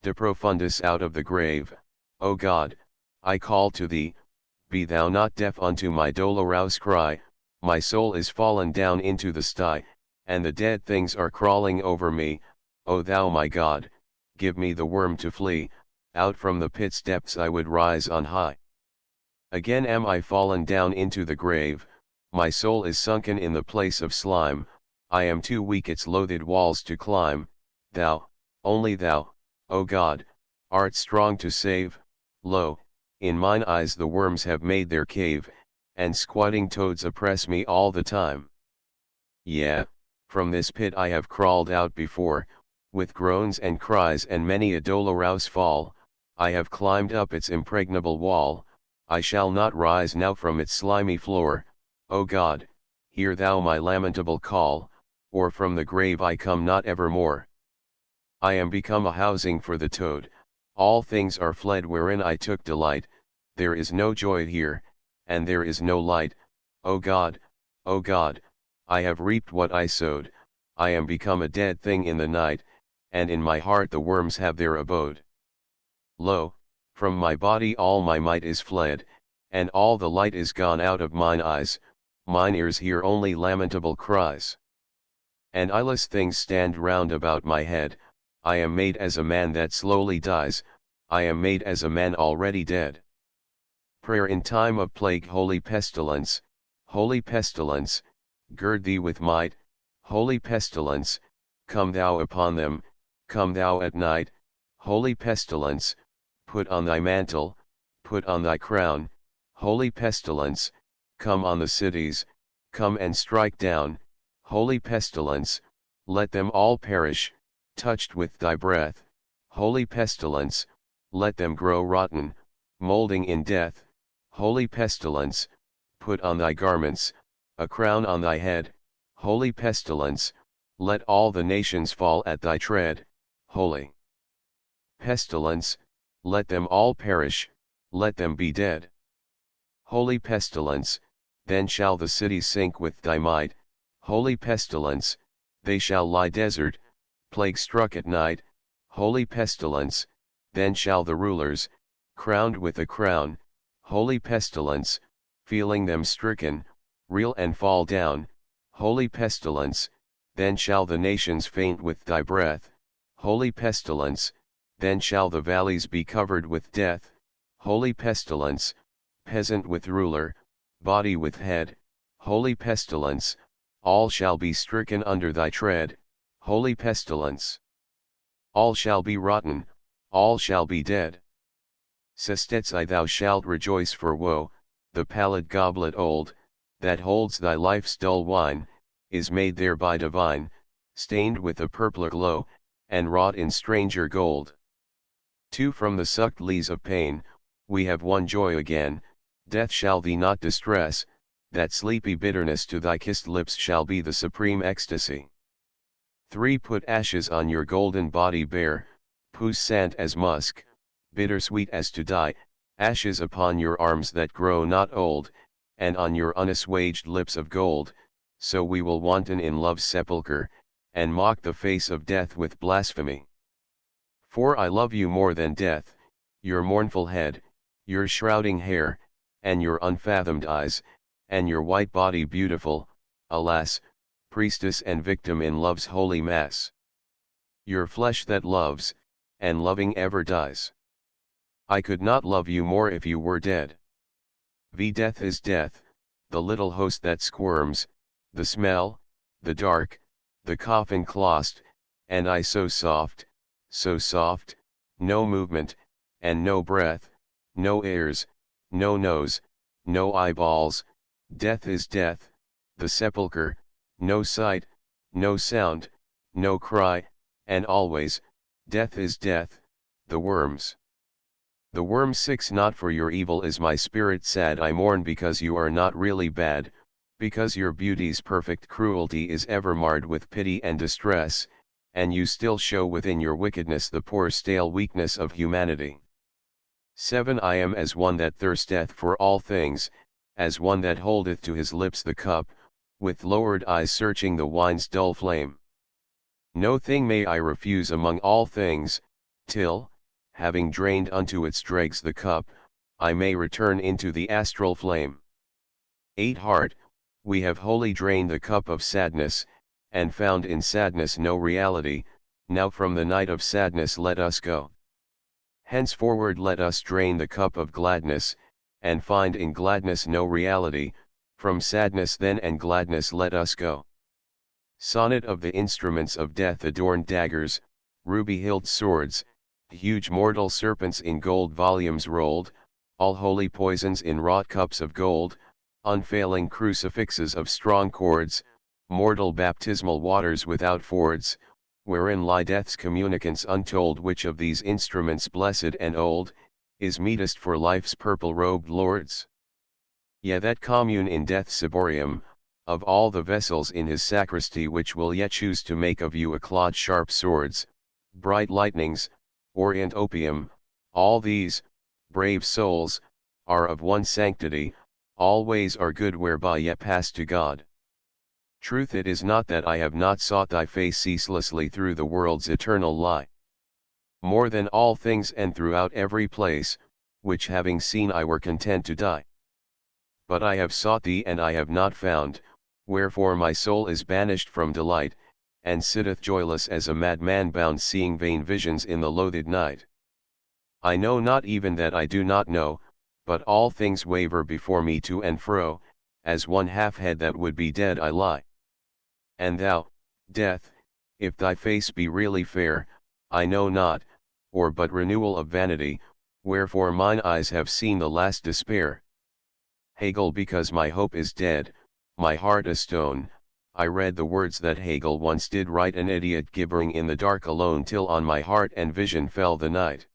De profundis out of the grave, O God, I call to thee, be thou not deaf unto my dolorous cry, my soul is fallen down into the sty, and the dead things are crawling over me, O thou my God, give me the worm to flee, out from the pit's depths I would rise on high. Again am I fallen down into the grave, my soul is sunken in the place of slime, I am too weak its loathed walls to climb, thou, only thou, O God, art strong to save. Lo, in mine eyes the worms have made their cave, and squatting toads oppress me all the time. Yea, from this pit I have crawled out before, with groans and cries and many a dolorous fall, I have climbed up its impregnable wall, I shall not rise now from its slimy floor, O God, hear thou my lamentable call, or from the grave I come not evermore. I am become a housing for the toad, all things are fled wherein I took delight, there is no joy here, and there is no light, O God, I have reaped what I sowed, I am become a dead thing in the night, and in my heart the worms have their abode. Lo, from my body all my might is fled, and all the light is gone out of mine eyes, mine ears hear only lamentable cries. And eyeless things stand round about my head, I am made as a man that slowly dies, I am made as a man already dead. Prayer in time of plague. Holy pestilence, gird thee with might, holy pestilence, come thou upon them, come thou at night, holy pestilence, put on thy mantle, put on thy crown, holy pestilence, come on the cities, come and strike down, holy pestilence, let them all perish, touched with thy breath, holy pestilence, let them grow rotten, molding in death, holy pestilence, put on thy garments, a crown on thy head, holy pestilence, let all the nations fall at thy tread, holy pestilence, let them all perish, let them be dead. Holy pestilence, then shall the cities sink with thy might, holy pestilence, they shall lie desert, plague struck at night, holy pestilence, then shall the rulers, crowned with a crown, holy pestilence, feeling them stricken, reel and fall down, holy pestilence, then shall the nations faint with thy breath, holy pestilence, then shall the valleys be covered with death, holy pestilence, peasant with ruler, body with head, holy pestilence, all shall be stricken under thy tread, holy pestilence. All shall be rotten, all shall be dead. Sestetsi thou shalt rejoice for woe, the pallid goblet old, that holds thy life's dull wine, is made thereby divine, stained with a purpler glow, and wrought in stranger gold. 2. From the sucked lees of pain, we have won joy again, death shall thee not distress, that sleepy bitterness to thy kissed lips shall be the supreme ecstasy. 3. Put ashes on your golden body bare, poussant as musk, bittersweet as to die, ashes upon your arms that grow not old, and on your unassuaged lips of gold, so we will wanton in love's sepulchre, and mock the face of death with blasphemy. 4. I love you more than death, your mournful head, your shrouding hair, and your unfathomed eyes, and your white body beautiful, alas, priestess and victim in love's holy mass. Your flesh that loves, and loving ever dies. I could not love you more if you were dead. Death is death, the little host that squirms, the smell, the dark, the coffin clost, and I so soft, no movement, and no breath, no ears, no nose, no eyeballs, death is death, the sepulchre, no sight, no sound, no cry, and always, death is death, the worms. The worm 6 Not for your evil is my spirit sad, I mourn because you are not really bad, because your beauty's perfect cruelty is ever marred with pity and distress, and you still show within your wickedness the poor stale weakness of humanity. 7 I am as one that thirsteth for all things, as one that holdeth to his lips the cup, with lowered eyes searching the wine's dull flame. No thing may I refuse among all things, till, having drained unto its dregs the cup, I may return into the astral flame. 8 Heart, we have wholly drained the cup of sadness, and found in sadness no reality, now from the night of sadness let us go. Henceforward let us drain the cup of gladness, and find in gladness no reality, from sadness then and gladness let us go. Sonnet of the instruments of death adorned daggers, ruby-hilt swords, huge mortal serpents in gold volumes rolled, all holy poisons in wrought cups of gold, unfailing crucifixes of strong cords, mortal baptismal waters without fords, wherein lie death's communicants untold. Which of these instruments blessed and old, is meetest for life's purple-robed lords? Yea, that commune in death's ciborium, of all the vessels in his sacristy which will yet choose to make of you a clod sharp swords, bright lightnings, orient opium, all these, brave souls, are of one sanctity, all ways are good whereby yet pass to God. Truth it is not that I have not sought thy face ceaselessly through the world's eternal lie. More than all things and throughout every place, which having seen I were content to die. But I have sought thee and I have not found, wherefore my soul is banished from delight, and sitteth joyless as a madman bound seeing vain visions in the loathed night. I know not even that I do not know, but all things waver before me to and fro, as one half-head that would be dead I lie. And thou, death, if thy face be really fair, I know not, or but renewal of vanity, wherefore mine eyes have seen the last despair. Hegel, because my hope is dead, my heart a stone, I read the words that Hegel once did write, an idiot gibbering in the dark alone, till on my heart and vision fell the night.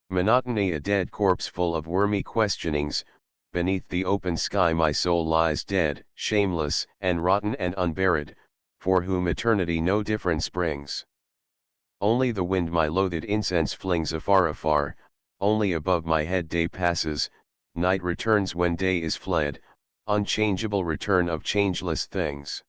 Monotony, a dead corpse full of wormy questionings, beneath the open sky my soul lies dead, shameless, and rotten and unburied, for whom eternity no difference brings. Only the wind my loathed incense flings afar afar, only above my head day passes, night returns when day is fled, unchangeable return of changeless things.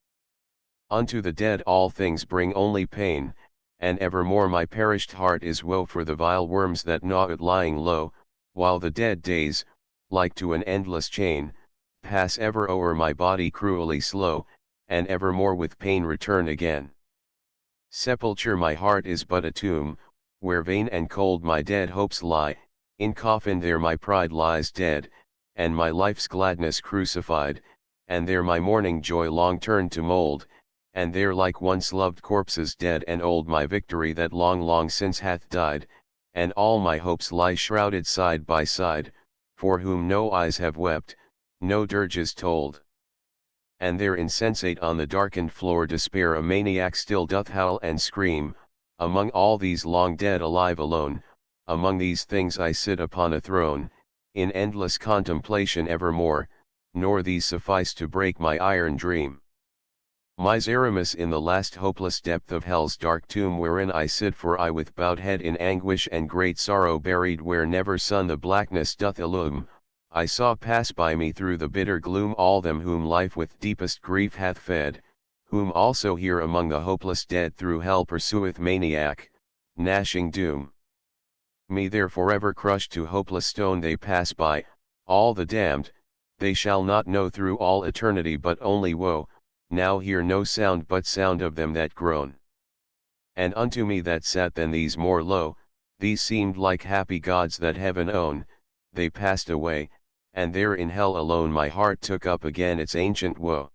Unto the dead all things bring only pain, and evermore my perished heart is woe for the vile worms that gnaw it lying low, while the dead days, like to an endless chain, pass ever o'er my body cruelly slow, and evermore with pain return again. Sepulture, my heart is but a tomb, where vain and cold my dead hopes lie, in coffin there my pride lies dead, and my life's gladness crucified, and there my morning joy long turned to mold, and there like once loved corpses dead and old my victory that long long since hath died, and all my hopes lie shrouded side by side, for whom no eyes have wept, no dirges told. And there insensate on the darkened floor despair a maniac still doth howl and scream, among all these long dead alive alone, among these things I sit upon a throne, in endless contemplation evermore, nor these suffice to break my iron dream. Miseramus, in the last hopeless depth of hell's dark tomb wherein I sit, for I with bowed head in anguish and great sorrow buried, where never sun the blackness doth illume, I saw pass by me through the bitter gloom all them whom life with deepest grief hath fed, whom also here among the hopeless dead through hell pursueth maniac, gnashing doom. Me there forever crushed to hopeless stone they pass by, all the damned, they shall not know through all eternity but only woe, now hear no sound but sound of them that groan. And unto me that sat then these more low, these seemed like happy gods that heaven own, they passed away, and there in hell alone my heart took up again its ancient woe.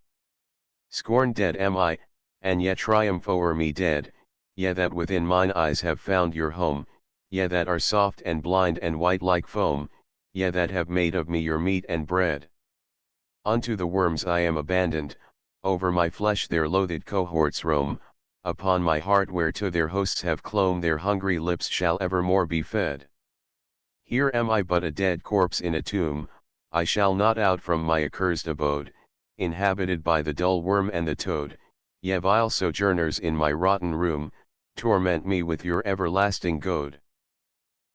Scorned dead am I, and yet triumph o'er me dead, ye that within mine eyes have found your home, ye that are soft and blind and white like foam, ye that have made of me your meat and bread. Unto the worms I am abandoned, over my flesh their loathed cohorts roam, upon my heart whereto their hosts have clomb their hungry lips shall evermore be fed. Here am I but a dead corpse in a tomb, I shall not out from my accursed abode, inhabited by the dull worm and the toad, ye vile sojourners in my rotten room, torment me with your everlasting goad.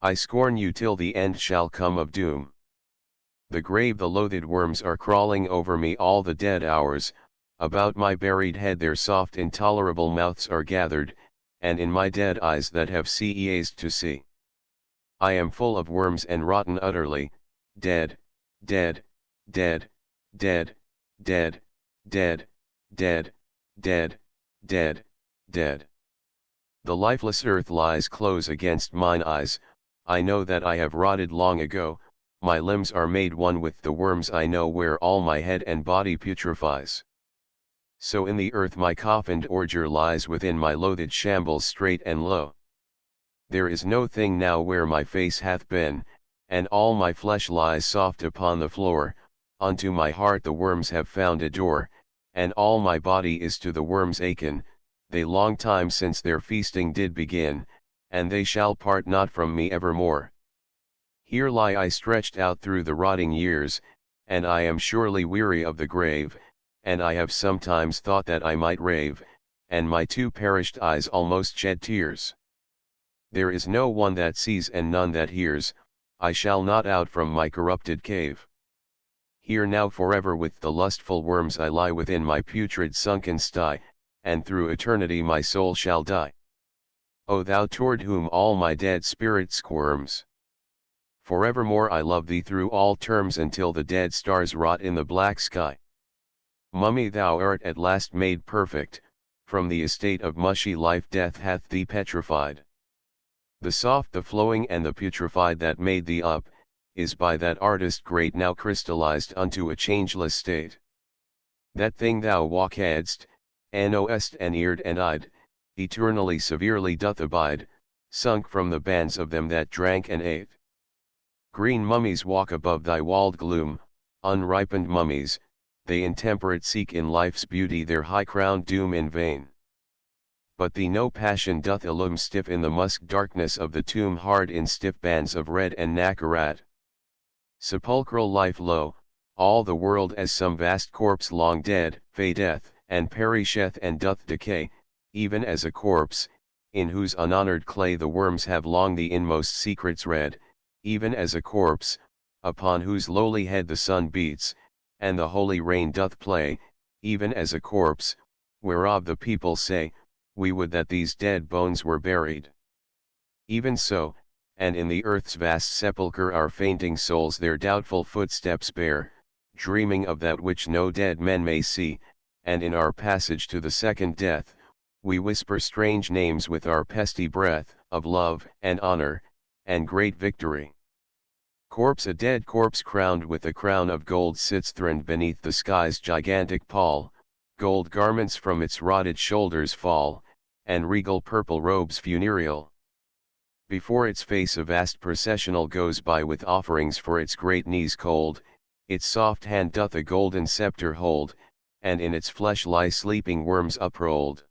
I scorn you till the end shall come of doom. The grave the loathed worms are crawling over me all the dead hours, about my buried head their soft intolerable mouths are gathered, and in my dead eyes that have ceased to see. I am full of worms and rotten utterly, dead, dead, dead, dead, dead, dead, dead, dead, dead, dead. The lifeless earth lies close against mine eyes, I know that I have rotted long ago, my limbs are made one with the worms I know where all my head and body putrefies. So in the earth my coffined ordure lies within my loathed shambles straight and low. There is no thing now where my face hath been, and all my flesh lies soft upon the floor, unto my heart the worms have found a door, and all my body is to the worms akin, they long time since their feasting did begin, and they shall part not from me evermore. Here lie I stretched out through the rotting years, and I am surely weary of the grave, and I have sometimes thought that I might rave, and my two perished eyes almost shed tears. There is no one that sees and none that hears, I shall not out from my corrupted cave. Here now forever with the lustful worms I lie within my putrid sunken sty, and through eternity my soul shall die. O thou toward whom all my dead spirit squirms! Forevermore I love thee through all terms until the dead stars rot in the black sky. Mummy, thou art at last made perfect, from the estate of mushy life death hath thee petrified. The soft, the flowing and the putrefied that made thee up, is by that artist great now crystallized unto a changeless state. That thing thou walkedst, knowest and eared and eyed, eternally severely doth abide, sunk from the bands of them that drank and ate. Green mummies walk above thy walled gloom, unripened mummies, they intemperate seek in life's beauty their high-crowned doom in vain. But thee no passion doth illume stiff in the musk darkness of the tomb hard in stiff bands of red and naccarat. Sepulchral life lo, all the world as some vast corpse long dead, fadeth, and perisheth and doth decay, even as a corpse, in whose unhonored clay the worms have long the inmost secrets read, even as a corpse, upon whose lowly head the sun beats, and the holy rain doth play, even as a corpse, whereof the people say, we would that these dead bones were buried. Even so, and in the earth's vast sepulchre our fainting souls their doubtful footsteps bear, dreaming of that which no dead men may see, and in our passage to the second death, we whisper strange names with our pesty breath, of love, and honor, and great victory. Corpse, a dead corpse crowned with a crown of gold sits throned beneath the sky's gigantic pall, gold garments from its rotted shoulders fall, and regal purple robes funereal. Before its face a vast processional goes by with offerings for its great knees cold, its soft hand doth a golden scepter hold, and in its flesh lie sleeping worms uprolled.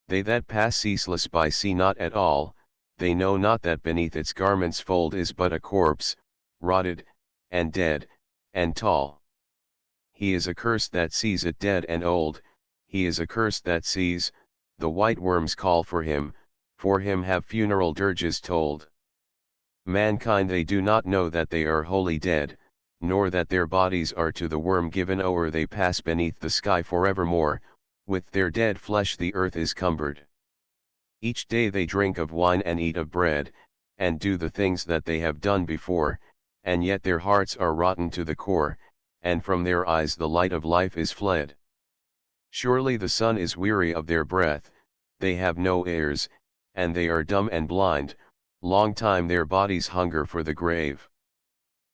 They that pass ceaseless by see not at all, they know not that beneath its garment's fold is but a corpse, rotted, and dead, and tall. He is accursed that sees it dead and old, he is accursed that sees, the white worms call for him have funeral dirges told. Mankind they do not know that they are wholly dead, nor that their bodies are to the worm given o'er they pass beneath the sky forevermore, with their dead flesh the earth is cumbered. Each day they drink of wine and eat of bread, and do the things that they have done before, and yet their hearts are rotten to the core, and from their eyes the light of life is fled. Surely the sun is weary of their breath, they have no ears, and they are dumb and blind, long time their bodies hunger for the grave.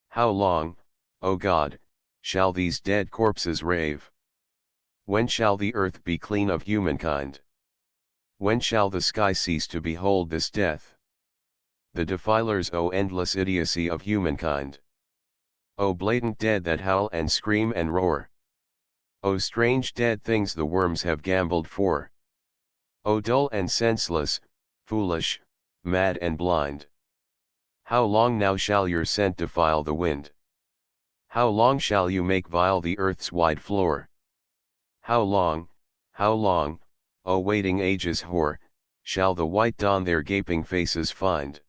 How long, O God, shall these dead corpses rave? When shall the earth be clean of humankind? When shall the sky cease to behold this death? The defilers, O endless idiocy of humankind! O blatant dead that howl and scream and roar! O strange dead things the worms have gambled for! O dull and senseless, foolish, mad and blind! How long now shall your scent defile the wind? How long shall you make vile the earth's wide floor? How long, O waiting ages hoar, shall the white dawn their gaping faces find?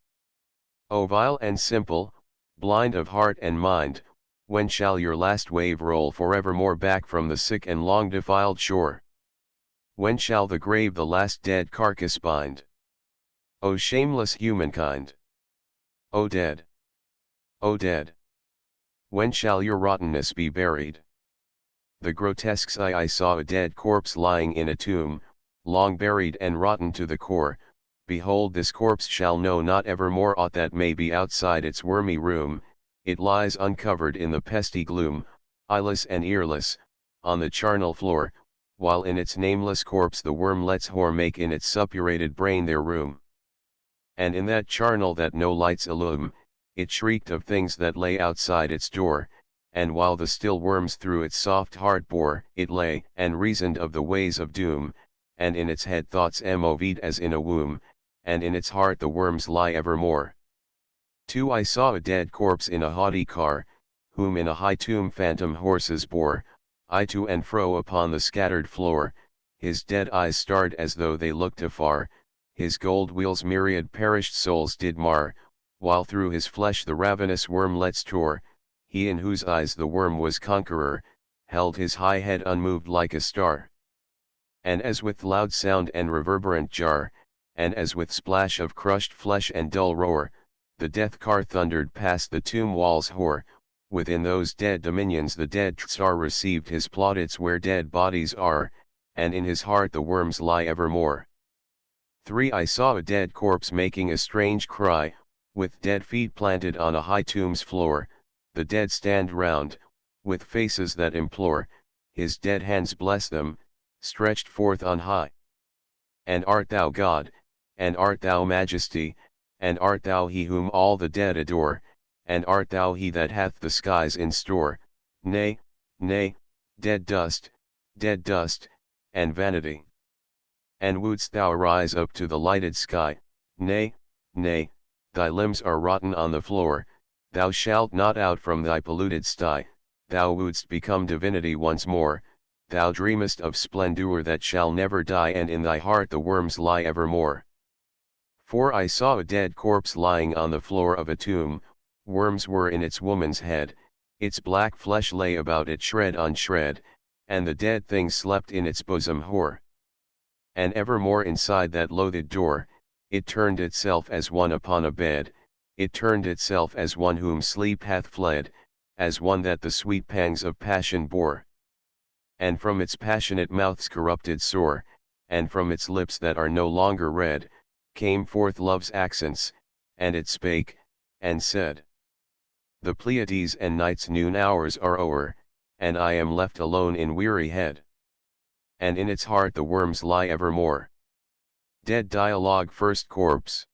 O vile and simple, blind of heart and mind, when shall your last wave roll forevermore back from the sick and long defiled shore? When shall the grave the last dead carcass bind? O shameless humankind! O dead! O dead! When shall your rottenness be buried? The grotesque sigh. I saw a dead corpse lying in a tomb, long buried and rotten to the core. Behold, this corpse shall know not evermore aught that may be outside its wormy room. It lies uncovered in the pesty gloom, eyeless and earless, on the charnel floor, while in its nameless corpse the wormlets whore make in its suppurated brain their room. And in that charnel that no lights illume, it shrieked of things that lay outside its door, and while the still worms through its soft heart bore, it lay, and reasoned of the ways of doom, and in its head thoughts moved as in a womb, and in its heart the worms lie evermore. 2. I saw a dead corpse in a haughty car, whom in a high tomb phantom horses bore, I to and fro upon the scattered floor, his dead eyes starred as though they looked afar, his gold wheels myriad perished souls did mar, while through his flesh the ravenous wormlets tore, he in whose eyes the worm was conqueror, held his high head unmoved like a star. And as with loud sound and reverberant jar, and as with splash of crushed flesh and dull roar, the death car thundered past the tomb walls hoar, within those dead dominions the dead Tsar received his plaudits where dead bodies are, and in his heart the worms lie evermore. 3. I saw a dead corpse making a strange cry, with dead feet planted on a high tomb's floor, the dead stand round, with faces that implore, his dead hands bless them, stretched forth on high. And art thou God, and art thou Majesty, and art thou he whom all the dead adore, and art thou he that hath the skies in store? Nay, nay, dead dust, and vanity. And wouldst thou rise up to the lighted sky? Nay, nay, thy limbs are rotten on the floor, thou shalt not out from thy polluted sty, thou wouldst become divinity once more, thou dreamest of splendor that shall never die, and in thy heart the worms lie evermore. 4. I saw a dead corpse lying on the floor of a tomb, worms were in its woman's head, its black flesh lay about it shred on shred, and the dead thing slept in its bosom hoar. And evermore inside that loathed door, it turned itself as one upon a bed, it turned itself as one whom sleep hath fled, as one that the sweet pangs of passion bore. And from its passionate mouth's corrupted sore, and from its lips that are no longer red, came forth love's accents, and it spake, and said, the Pleiades and night's noon hours are o'er, and I am left alone in weary head. And in its heart the worms lie evermore. Dead dialogue. First corpse.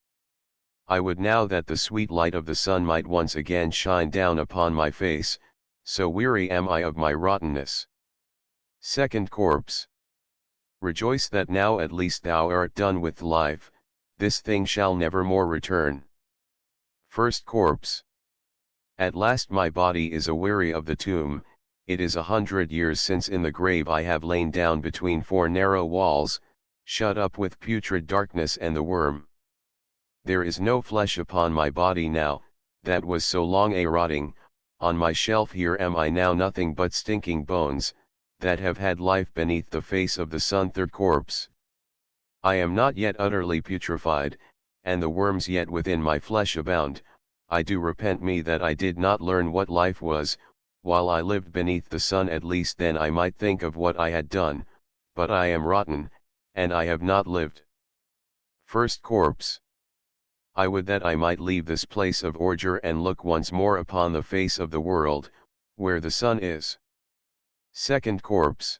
I would now that the sweet light of the sun might once again shine down upon my face, so weary am I of my rottenness. Second corpse. Rejoice that now at least thou art done with life, this thing shall never more return. First corpse. At last my body is aweary of the tomb, it is 100 years since in the grave I have lain down between four narrow walls, shut up with putrid darkness and the worm. There is no flesh upon my body now, that was so long a rotting, on my shelf here am I now nothing but stinking bones, that have had life beneath the face of the sun. Third corpse. I am not yet utterly putrefied, and the worms yet within my flesh abound, I do repent me that I did not learn what life was, while I lived beneath the sun, at least then I might think of what I had done, but I am rotten, and I have not lived. First corpse. I would that I might leave this place of ordure and look once more upon the face of the world, where the sun is. Second corpse.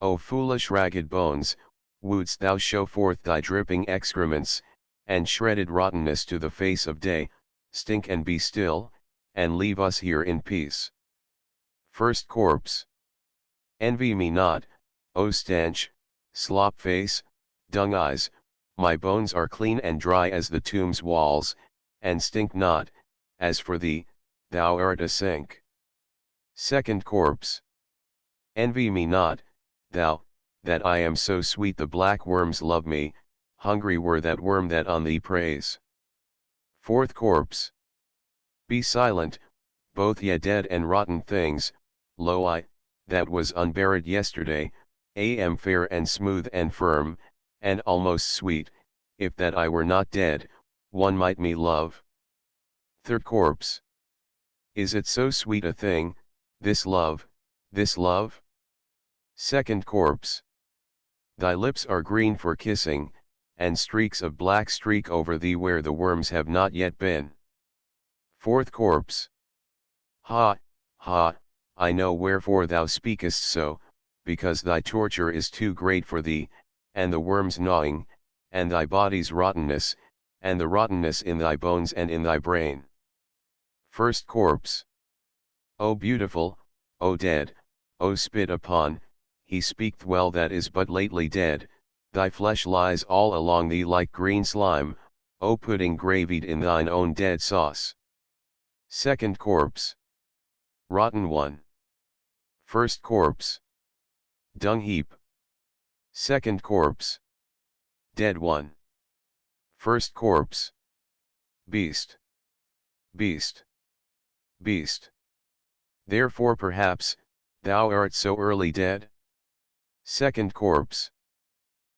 O foolish ragged bones, wouldst thou show forth thy dripping excrements, and shredded rottenness to the face of day, stink and be still, and leave us here in peace. First corpse. Envy me not, O stench, slop face, dung eyes, my bones are clean and dry as the tomb's walls, and stink not. As for thee, thou art a sink. Second corpse. Envy me not, thou, that I am so sweet the black worms love me, hungry were that worm that on thee preys. Fourth corpse. Be silent, both ye dead and rotten things, lo I, that was unburied yesterday, am fair and smooth and firm, and almost sweet, if that I were not dead, one might me love. Third corpse. Is it so sweet a thing, this love, this love? Second corpse. Thy lips are green for kissing, and streaks of black streak over thee where the worms have not yet been. Fourth corpse. Ha, ha, I know wherefore thou speakest so, because thy torture is too great for thee, and the worms gnawing, and thy body's rottenness, and the rottenness in thy bones and in thy brain. First corpse. O beautiful, O dead, O spit upon, he speaketh well that is but lately dead, thy flesh lies all along thee like green slime, O pudding gravied in thine own dead sauce. Second corpse. Rotten one. First corpse. Dung heap. Second corpse. Dead one. First corpse. Beast. Beast. Beast. Therefore perhaps, thou art so early dead? Second corpse.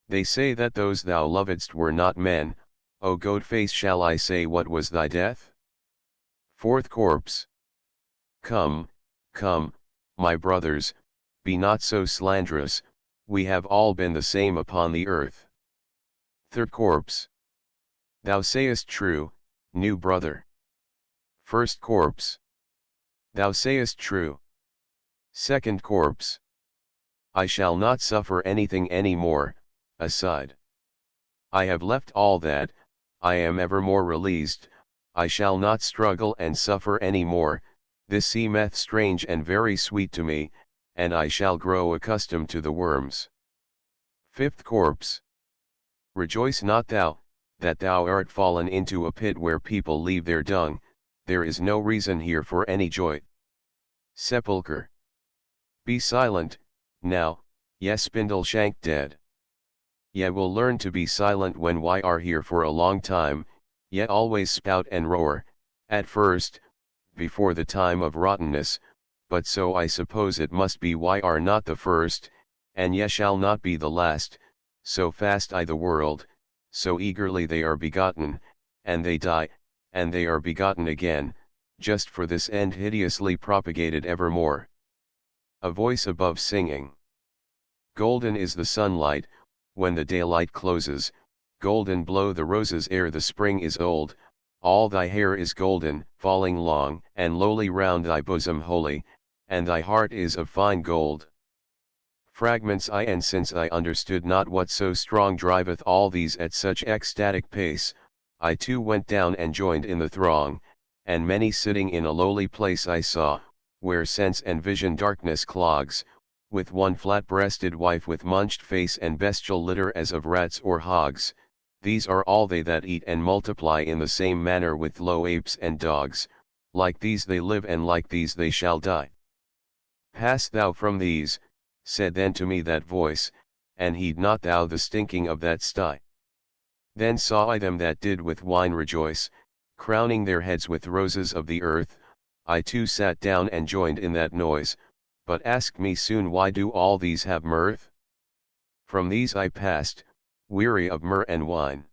They say that those thou lovedst were not men, O goat face, shall I say what was thy death? Fourth corpse. Come, come, my brothers, be not so slanderous, we have all been the same upon the earth. Third corpse. Thou sayest true, new brother. First corpse. Thou sayest true. Second corpse. I shall not suffer anything any more, aside. I have left all that, I am evermore released, I shall not struggle and suffer any more, this seemeth strange and very sweet to me, and I shall grow accustomed to the worms. Fifth corpse. Rejoice not thou, that thou art fallen into a pit where people leave their dung, there is no reason here for any joy. Sepulchre. Be silent, now, ye spindle shank dead. Ye will learn to be silent when we are here for a long time, ye always spout and roar, at first, before the time of rottenness, but so I suppose it must be we are not the first, and ye shall not be the last, so fast I the world, so eagerly they are begotten, and they die, and they are begotten again, just for this end hideously propagated evermore. A voice above singing. Golden is the sunlight, when the daylight closes, golden blow the roses ere the spring is old, all thy hair is golden, falling long and lowly round thy bosom holy, and thy heart is of fine gold. Fragments I and since I understood not what so strong driveth all these at such ecstatic pace, I too went down and joined in the throng, and many sitting in a lowly place I saw, where sense and vision darkness clogs, with one flat-breasted wife with munched face and bestial litter as of rats or hogs, these are all they that eat and multiply in the same manner with low apes and dogs, like these they live and like these they shall die. Pass thou from these, said then to me that voice, and heed not thou the stinking of that sty. Then saw I them that did with wine rejoice, crowning their heads with roses of the earth, I too sat down and joined in that noise, but asked me soon why do all these have mirth? From these I passed, weary of myrrh and wine.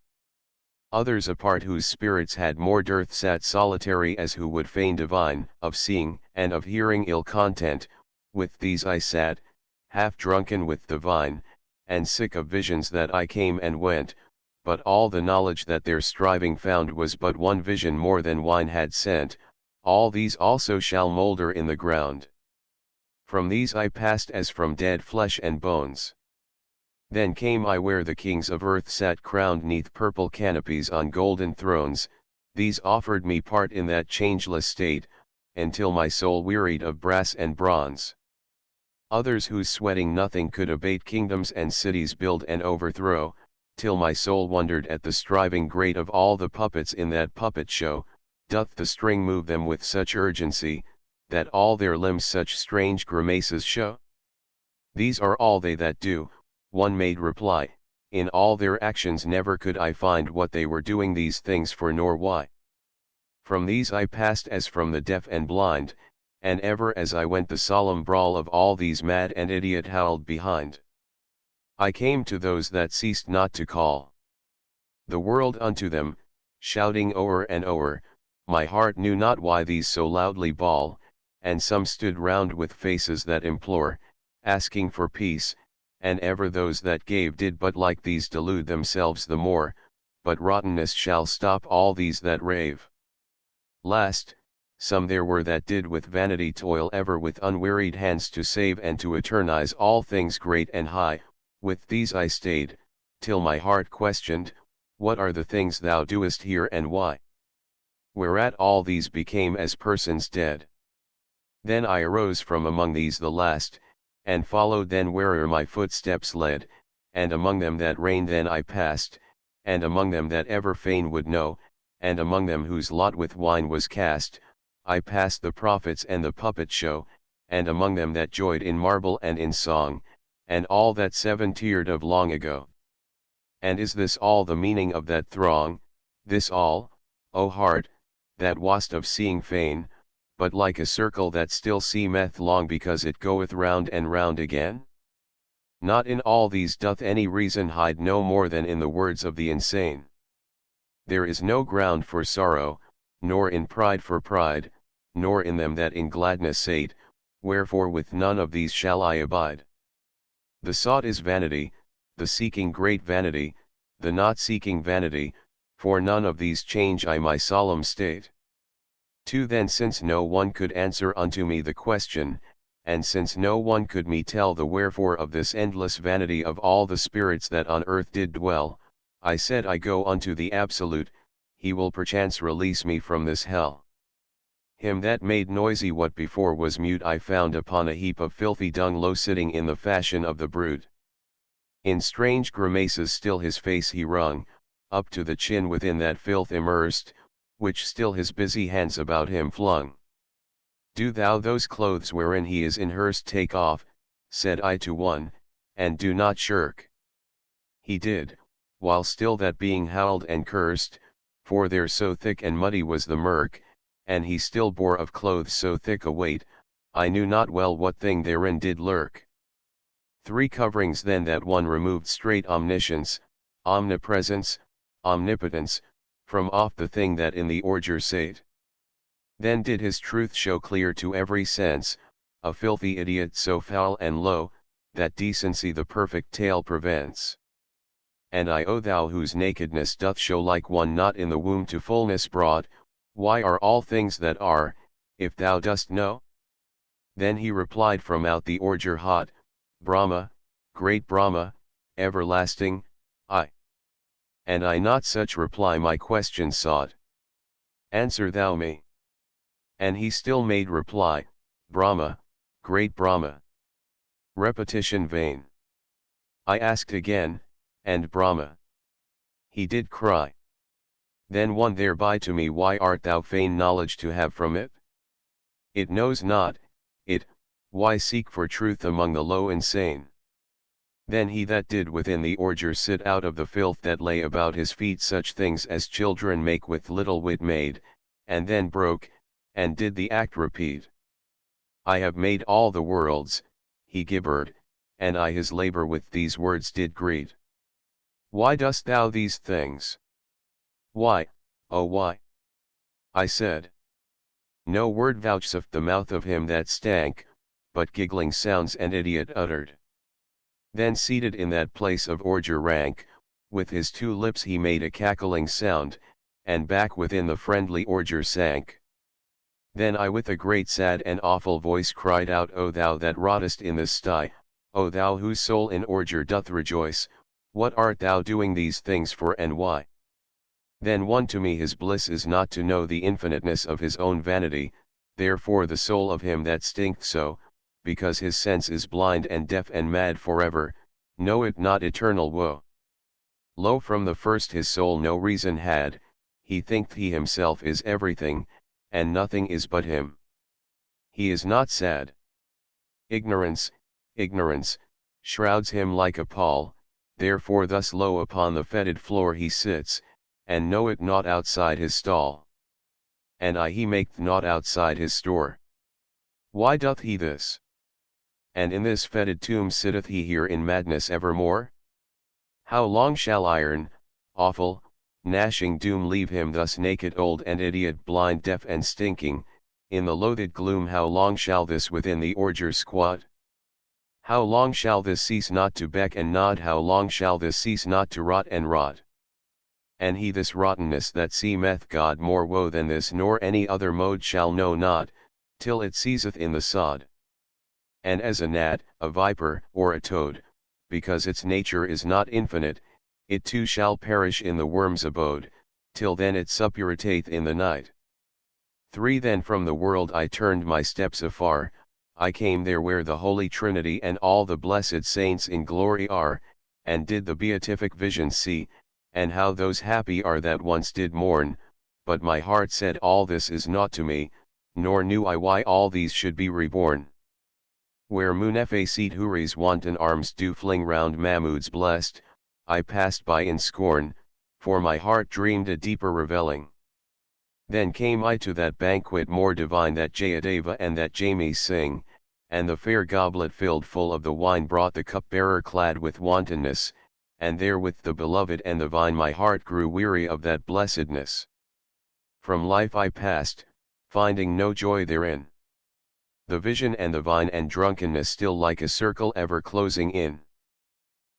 Others apart whose spirits had more dearth sat solitary as who would fain divine, of seeing and of hearing ill content, with these I sat, half drunken with the vine, and sick of visions that I came and went, but all the knowledge that their striving found was but one vision more than wine had sent, all these also shall moulder in the ground. From these I passed as from dead flesh and bones. Then came I where the kings of earth sat crowned neath purple canopies on golden thrones, these offered me part in that changeless state, until my soul wearied of brass and bronze. Others whose sweating nothing could abate kingdoms and cities build and overthrow, till my soul wondered at the striving great of all the puppets in that puppet show, doth the string move them with such urgency, that all their limbs such strange grimaces show? These are all they that do, one made reply, in all their actions never could I find what they were doing these things for nor why. From these I passed as from the deaf and blind, and ever as I went the solemn brawl of all these mad and idiot howled behind. I came to those that ceased not to call the world unto them, shouting o'er and o'er, my heart knew not why these so loudly bawl, and some stood round with faces that implore, asking for peace, and ever those that gave did but like these delude themselves the more, but rottenness shall stop all these that rave. Last, some there were that did with vanity toil ever with unwearied hands to save and to eternize all things great and high, with these I stayed, till my heart questioned, what are the things thou doest here and why? Whereat all these became as persons dead. Then I arose from among these the last, and followed then where'er my footsteps led, and among them that reigned then I passed, and among them that ever fain would know, and among them whose lot with wine was cast, I passed the prophets and the puppet show, and among them that joyed in marble and in song, and all that seven-tiered of long ago. And is this all the meaning of that throng, this all, O heart, that wast of seeing fain, but like a circle that still seemeth long because it goeth round and round again? Not in all these doth any reason hide no more than in the words of the insane. There is no ground for sorrow, nor in pride for pride, nor in them that in gladness sate, wherefore with none of these shall I abide. The sought is vanity, the seeking great vanity, the not seeking vanity, for none of these change I my solemn state. 2. Then since no one could answer unto me the question, and since no one could me tell the wherefore of this endless vanity of all the spirits that on earth did dwell, I said I go unto the Absolute, he will perchance release me from this hell. Him that made noisy what before was mute I found upon a heap of filthy dung low sitting in the fashion of the brood. In strange grimaces still his face he wrung, up to the chin within that filth immersed, which still his busy hands about him flung. Do thou those clothes wherein he is inhersed take off, said I to one, and do not shirk. He did, while still that being howled and cursed, for there so thick and muddy was the murk, and he still bore of clothes so thick a weight, I knew not well what thing therein did lurk. 3 coverings then that one removed straight omniscience, omnipresence, omnipotence, from off the thing that in the ordure sate. Then did his truth show clear to every sense, a filthy idiot so foul and low, that decency the perfect tale prevents. And I, O thou whose nakedness doth show like one not in the womb to fullness brought, why are all things that are, if thou dost know? Then he replied from out the ordure hot, Brahma, great Brahma, everlasting, I. And I not such reply my question sought. Answer thou me. And he still made reply, Brahma, great Brahma. Repetition vain. I asked again, and Brahma. He did cry. Then one thereby to me, why art thou fain knowledge to have from it? It knows not, it, why seek for truth among the low insane? Then he that did within the ordure sit out of the filth that lay about his feet such things as children make with little wit made, and then broke, and did the act repeat. I have made all the worlds, he gibbered, and I his labor with these words did greet. Why dost thou these things? Why, oh why? I said. No word vouchsafed the mouth of him that stank, but giggling sounds and idiot uttered. Then seated in that place of ordure rank, with his 2 lips he made a cackling sound, and back within the friendly ordure sank. Then I with a great sad and awful voice cried out, O thou that rottest in this sty, O thou whose soul in ordure doth rejoice, what art thou doing these things for and why? Then one to me his bliss is not to know the infiniteness of his own vanity, therefore the soul of him that stinketh so, because his sense is blind and deaf and mad forever, know it not eternal woe. Lo, from the first his soul no reason had, he thinketh he himself is everything, and nothing is but him. He is not sad. Ignorance, ignorance, shrouds him like a pall, therefore thus low upon the fetid floor he sits, and knoweth naught outside his stall. And he maketh naught outside his store. Why doth he this? And in this fetid tomb sitteth he here in madness evermore? How long shall iron, awful, gnashing doom leave him thus naked, old and idiot, blind, deaf and stinking, in the loathed gloom? How long shall this within the ordure squat? How long shall this cease not to beck and nod? How long shall this cease not to rot and rot? And he this rottenness that seemeth God more woe than this, nor any other mode shall know not, till it seizeth in the sod. And as a gnat, a viper, or a toad, because its nature is not infinite, it too shall perish in the worm's abode, till then it suppuratateth in the night. 3. Then from the world I turned my steps afar, I came there where the Holy Trinity and all the blessed saints in glory are, and did the beatific vision see, and how those happy are that once did mourn, but my heart said all this is naught to me, nor knew I why all these should be reborn. Where Munefacet Huri's wanton arms do fling round Mahmud's blessed, I passed by in scorn, for my heart dreamed a deeper revelling. Then came I to that banquet more divine that Jayadeva and that James sing, and the fair goblet filled full of the wine brought the cupbearer clad with wantonness, and there with the beloved and the vine my heart grew weary of that blessedness. From life I passed, finding no joy therein. The vision and the vine and drunkenness still like a circle ever closing in.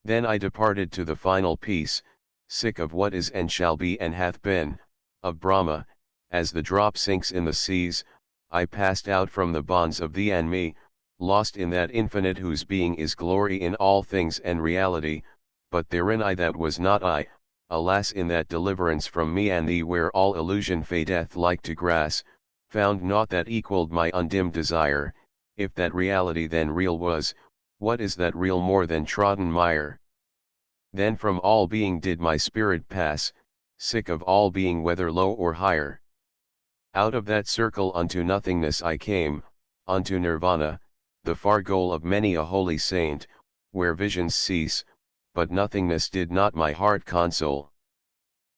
Then I departed to the final peace, sick of what is and shall be and hath been, of Brahma. As the drop sinks in the seas, I passed out from the bonds of thee and me, lost in that infinite whose being is glory in all things and reality, but therein I that was not I, alas, in that deliverance from me and thee where all illusion fadeth like to grass, found naught that equalled my undimmed desire. If that reality then real was, what is that real more than trodden mire? Then from all being did my spirit pass, sick of all being whether low or higher. Out of that circle unto nothingness I came, unto nirvana, the far goal of many a holy saint, where visions cease, but nothingness did not my heart console.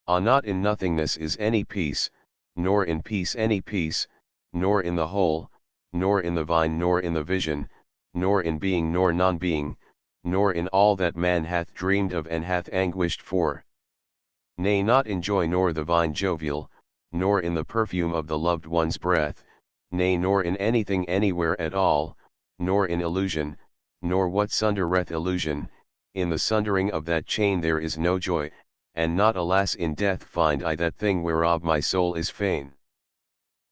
Not in nothingness is any peace, nor in peace any peace, nor in the whole, nor in the vine, nor in the vision, nor in being nor non-being, nor in all that man hath dreamed of and hath anguished for. Nay, not in joy nor the vine jovial, nor in the perfume of the loved one's breath, nay, nor in anything anywhere at all, nor in illusion, nor what sundereth illusion. In the sundering of that chain there is no joy, and not, alas, in death find I that thing whereof my soul is fain.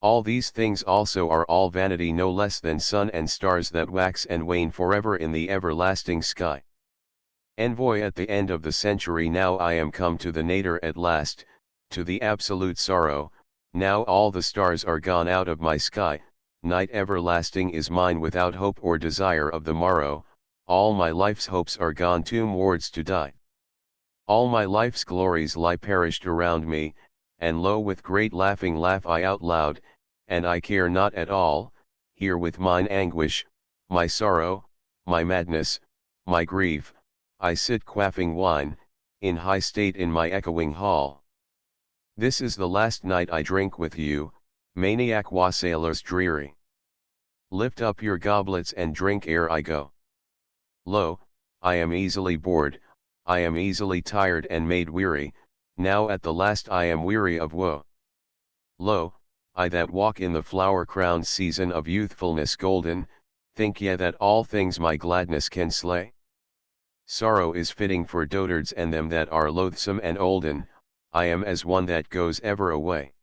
All these things also are all vanity, no less than sun and stars that wax and wane forever in the everlasting sky. Envoy at the end of the century, now I am come to the nadir at last, to the absolute sorrow. Now all the stars are gone out of my sky, night everlasting is mine without hope or desire of the morrow, all my life's hopes are gone tombwards to die. All my life's glories lie perished around me, and lo, with great laughing laugh I out loud, and I care not at all, here with mine anguish, my sorrow, my madness, my grief, I sit quaffing wine, in high state in my echoing hall. This is the last night I drink with you, maniac wassailers dreary. Lift up your goblets and drink ere I go. Lo, I am easily bored, I am easily tired and made weary, now at the last I am weary of woe. Lo, I that walk in the flower-crowned season of youthfulness golden, think ye that all things my gladness can slay? Sorrow is fitting for dotards and them that are loathsome and olden, I am as one that goes ever away.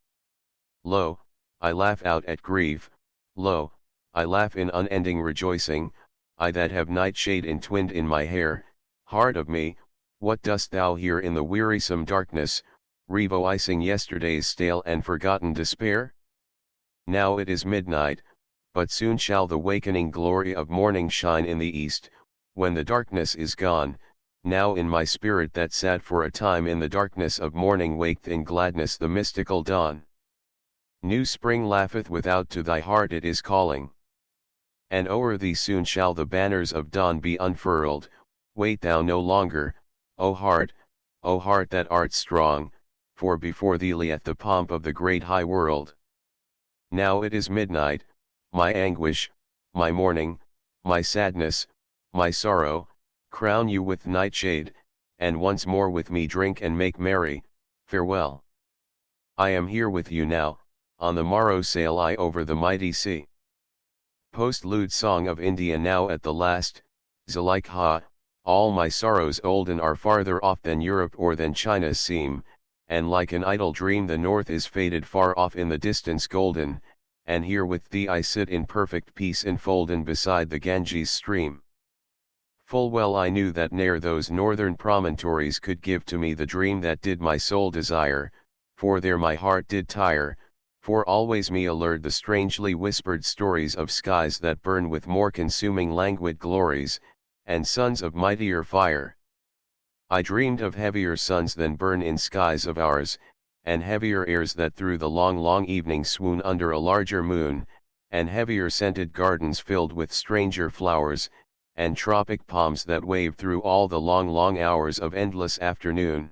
Lo, I laugh out at grief, lo, I laugh in unending rejoicing, I that have nightshade entwined in my hair. Heart of me, what dost thou here in the wearisome darkness, revoicing yesterday's stale and forgotten despair? Now it is midnight, but soon shall the wakening glory of morning shine in the east, when the darkness is gone, now in my spirit that sat for a time in the darkness of morning waked in gladness the mystical dawn. New spring laugheth without, to thy heart it is calling. And o'er thee soon shall the banners of dawn be unfurled. Wait thou no longer, O heart that art strong, for before thee lieth the pomp of the great high world. Now it is midnight, my anguish, my mourning, my sadness, my sorrow, crown you with nightshade, and once more with me drink and make merry. Farewell. I am here with you now, on the morrow sail I over the mighty sea. Postlude Song of India. Now at the last, Zuleika, all my sorrows olden are farther off than Europe or than China seem, and like an idle dream the north is faded far off in the distance golden, and here with thee I sit in perfect peace enfolden beside the Ganges stream. Full well I knew that ne'er those northern promontories could give to me the dream that did my soul desire, for there my heart did tire, for always me allured the strangely whispered stories of skies that burn with more consuming languid glories, and suns of mightier fire. I dreamed of heavier suns than burn in skies of ours, and heavier airs that through the long evening swoon under a larger moon, and heavier scented gardens filled with stranger flowers, and tropic palms that wave through all the long hours of endless afternoon.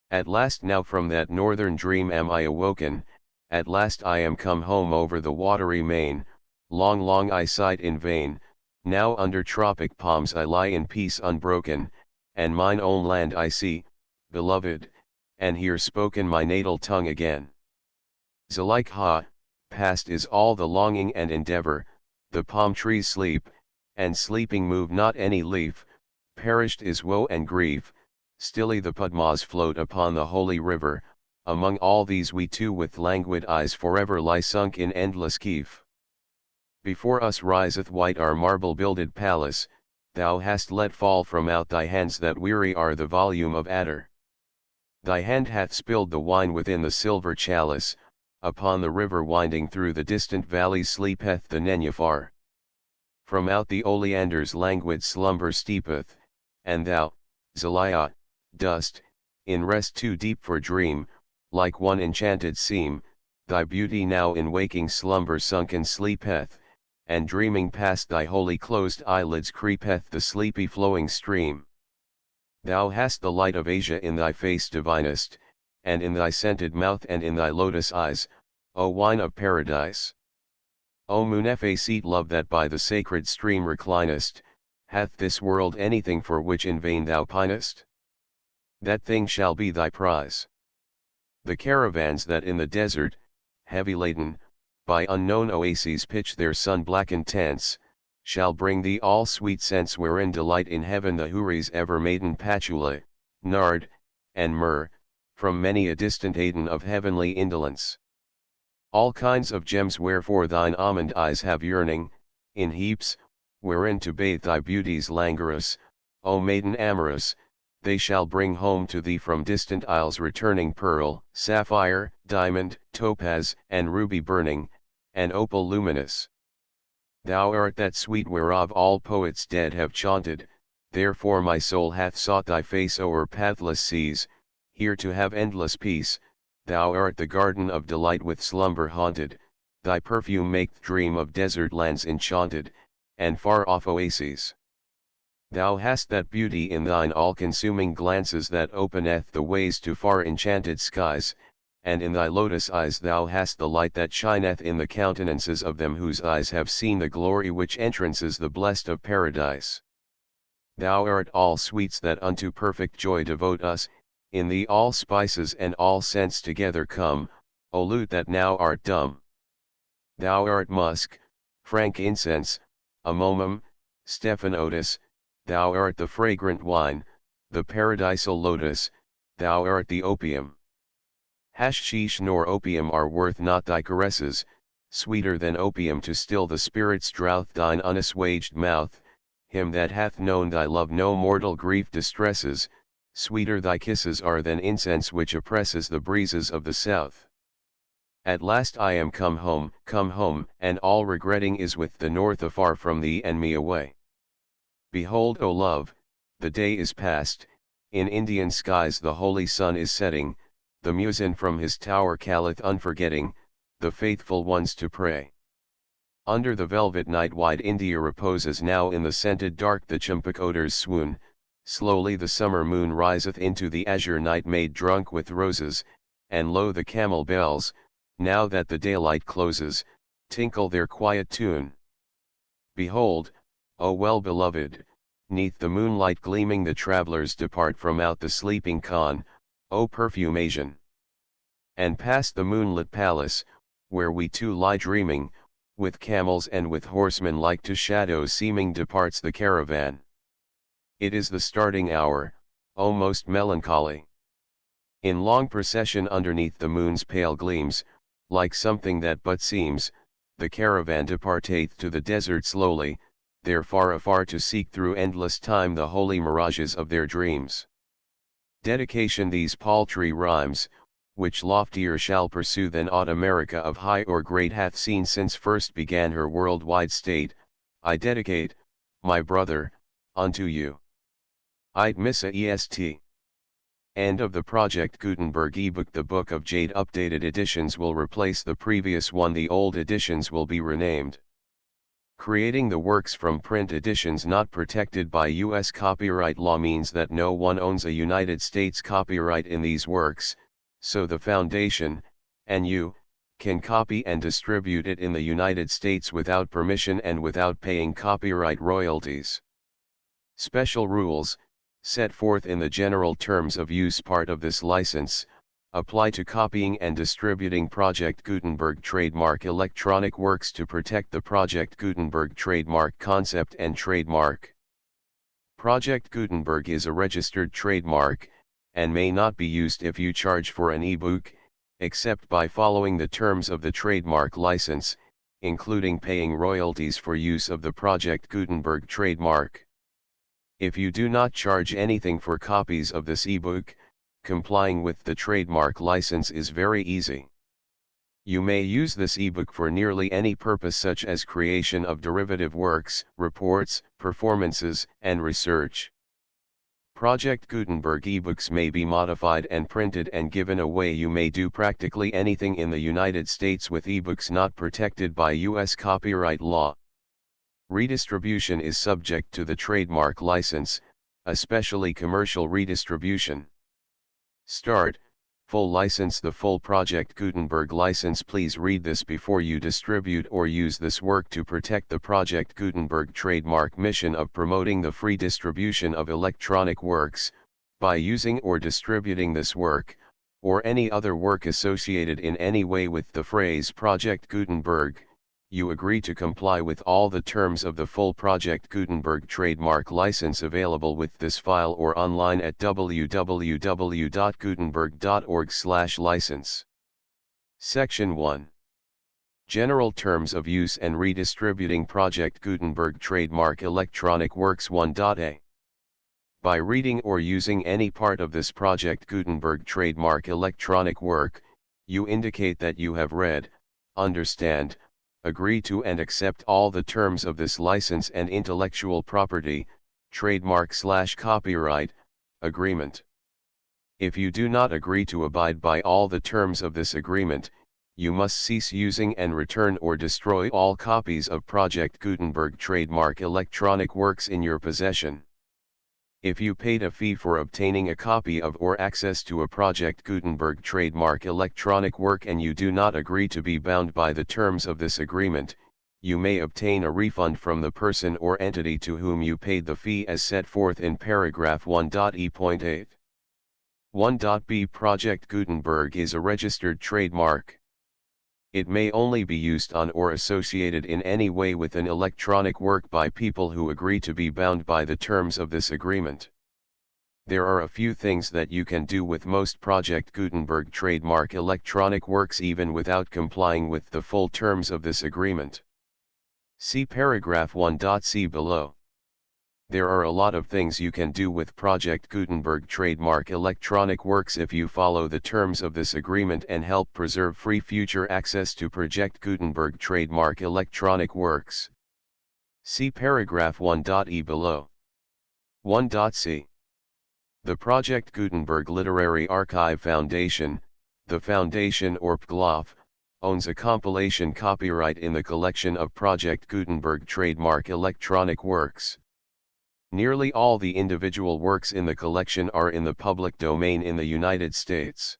At last now from that northern dream am I awoken, at last I am come home over the watery main, long I sighed in vain, now under tropic palms I lie in peace unbroken, and mine own land I see, beloved, and hear spoken my natal tongue again. Zuleika, past is all the longing and endeavor, the palm trees sleep, and sleeping move not any leaf, perished is woe and grief, stilly the Padmas float upon the holy river, among all these we two with languid eyes forever lie sunk in endless grief. Before us riseth white our marble-builded palace, thou hast let fall from out thy hands that weary are the volume of attar. Thy hand hath spilled the wine within the silver chalice, upon the river winding through the distant valleys sleepeth the nenuphar. From out the oleander's languid slumber steepeth, and thou, Zuleika, dost, in rest too deep for dream, like one enchanted seem, thy beauty now in waking slumber sunken sleepeth, and dreaming past thy wholly closed eyelids creepeth the sleepy flowing stream. Thou hast the light of Asia in thy face divinest, and in thy scented mouth and in thy lotus eyes, O wine of paradise. O Munefacete love that by the sacred stream reclinest, hath this world anything for which in vain thou pinest? That thing shall be thy prize. The caravans that in the desert, heavy laden, by unknown oases pitch their sun-blackened tents, shall bring thee all sweet scents wherein delight in heaven the houris ever maiden patchouli, nard, and myrrh, from many a distant Aden of heavenly indolence. All kinds of gems wherefore thine almond eyes have yearning, in heaps, wherein to bathe thy beauties languorous, O maiden amorous, they shall bring home to thee from distant isles returning pearl, sapphire, diamond, topaz, and ruby burning, and opal luminous. Thou art that sweet whereof all poets dead have chaunted, therefore my soul hath sought thy face o'er pathless seas, here to have endless peace. Thou art the garden of delight with slumber haunted, thy perfume maketh dream of desert lands enchanted, and far-off oases. Thou hast that beauty in thine all-consuming glances that openeth the ways to far enchanted skies, and in thy lotus eyes thou hast the light that shineth in the countenances of them whose eyes have seen the glory which entrances the blessed of paradise. Thou art all sweets that unto perfect joy devote us, in thee all spices and all scents together come, O lute that now art dumb. Thou art musk, frankincense, amomum, stephanotis, thou art the fragrant wine, the paradisal lotus, thou art the opium. Hashish nor opium are worth not thy caresses, sweeter than opium to still the spirit's drouth thine unassuaged mouth, him that hath known thy love no mortal grief distresses, sweeter thy kisses are than incense which oppresses the breezes of the south. At last I am come home, and all regretting is with the north afar from thee and me away. Behold, O love, the day is past, in Indian skies the holy sun is setting, the muezzin from his tower calleth unforgetting, the faithful ones to pray. Under the velvet night wide India reposes now in the scented dark the champak odors swoon, slowly the summer moon riseth into the azure night made drunk with roses, and lo the camel bells, now that the daylight closes, tinkle their quiet tune. Behold, O well-beloved, 'neath the moonlight gleaming the travellers depart from out the sleeping Khan, O perfume Asian. And past the moonlit palace, where we two lie dreaming, with camels and with horsemen like to shadows seeming departs the caravan. It is the starting hour, O most melancholy. In long procession underneath the moon's pale gleams, like something that but seems, the caravan departeth to the desert slowly, there far afar to seek through endless time the holy mirages of their dreams. Dedication these paltry rhymes, which loftier shall pursue than aught America of high or great hath seen since first began her worldwide state, I dedicate, my brother, unto you. Ite Missa Est. End of the Project Gutenberg ebook. The Book of Jade updated editions will replace the previous one. The old editions will be renamed. Creating the works from print editions not protected by U.S. copyright law means that no one owns a United States copyright in these works, so the Foundation, and you, can copy and distribute it in the United States without permission and without paying copyright royalties. Special rules, set forth in the general terms of use part of this license, apply to copying and distributing Project Gutenberg trademark electronic works to protect the Project Gutenberg trademark concept and trademark. Project Gutenberg is a registered trademark, and may not be used if you charge for an ebook, except by following the terms of the trademark license, including paying royalties for use of the Project Gutenberg trademark. If you do not charge anything for copies of this ebook, complying with the trademark license is very easy. You may use this ebook for nearly any purpose such as creation of derivative works, reports, performances, and research. Project Gutenberg ebooks may be modified and printed and given away. You may do practically anything in the United States with ebooks not protected by U.S. copyright law. Redistribution is subject to the trademark license, especially commercial redistribution. Start, full license. The full Project Gutenberg license. Please read this before you distribute or use this work to protect the Project Gutenberg trademark mission of promoting the free distribution of electronic works, by using or distributing this work, or any other work associated in any way with the phrase Project Gutenberg. You agree to comply with all the terms of the full Project Gutenberg trademark license available with this file or online at www.gutenberg.org/license. Section 1. General Terms of Use and Redistributing Project Gutenberg Trademark Electronic Works 1.a. By reading or using any part of this Project Gutenberg trademark electronic work, you indicate that you have read, understand, agree to and accept all the terms of this license and intellectual property, trademark/copyright, agreement. If you do not agree to abide by all the terms of this agreement, you must cease using and return or destroy all copies of Project Gutenberg trademark electronic works in your possession. If you paid a fee for obtaining a copy of or access to a Project Gutenberg trademark electronic work and you do not agree to be bound by the terms of this agreement, you may obtain a refund from the person or entity to whom you paid the fee as set forth in paragraph 1.e.8. 1.b. Project Gutenberg is a registered trademark. It may only be used on or associated in any way with an electronic work by people who agree to be bound by the terms of this agreement. There are a few things that you can do with most Project Gutenberg trademark electronic works even without complying with the full terms of this agreement. See paragraph 1.c below. There are a lot of things you can do with Project Gutenberg trademark electronic works if you follow the terms of this agreement and help preserve free future access to Project Gutenberg trademark electronic works. See paragraph 1.e below. 1.c. The Project Gutenberg Literary Archive Foundation, the Foundation or PGLOF, owns a compilation copyright in the collection of Project Gutenberg trademark electronic works. Nearly all the individual works in the collection are in the public domain in the United States.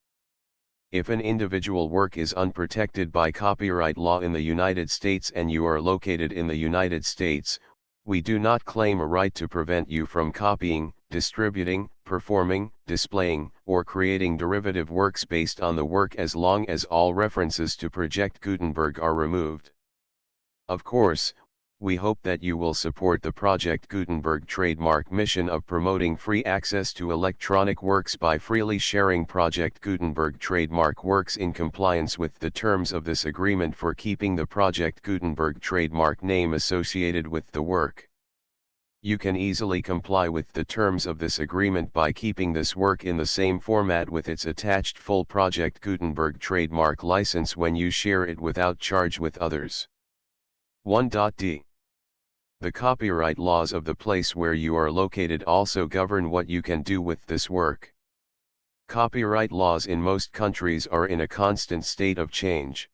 If an individual work is unprotected by copyright law in the United States and you are located in the United States, we do not claim a right to prevent you from copying, distributing, performing, displaying, or creating derivative works based on the work as long as all references to Project Gutenberg are removed. Of course, we hope that you will support the Project Gutenberg trademark mission of promoting free access to electronic works by freely sharing Project Gutenberg trademark works in compliance with the terms of this agreement for keeping the Project Gutenberg trademark name associated with the work. You can easily comply with the terms of this agreement by keeping this work in the same format with its attached full Project Gutenberg trademark license when you share it without charge with others. 1.d. The copyright laws of the place where you are located also govern what you can do with this work. Copyright laws in most countries are in a constant state of change.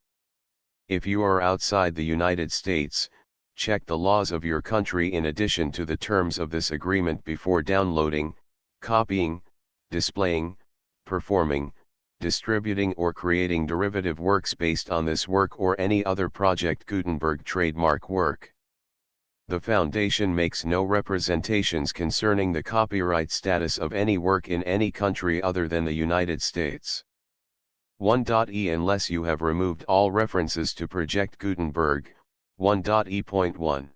If you are outside the United States, check the laws of your country in addition to the terms of this agreement before downloading, copying, displaying, performing, distributing or creating derivative works based on this work or any other Project Gutenberg trademark work. The Foundation makes no representations concerning the copyright status of any work in any country other than the United States. 1.e. Unless you have removed all references to Project Gutenberg, 1.e.1.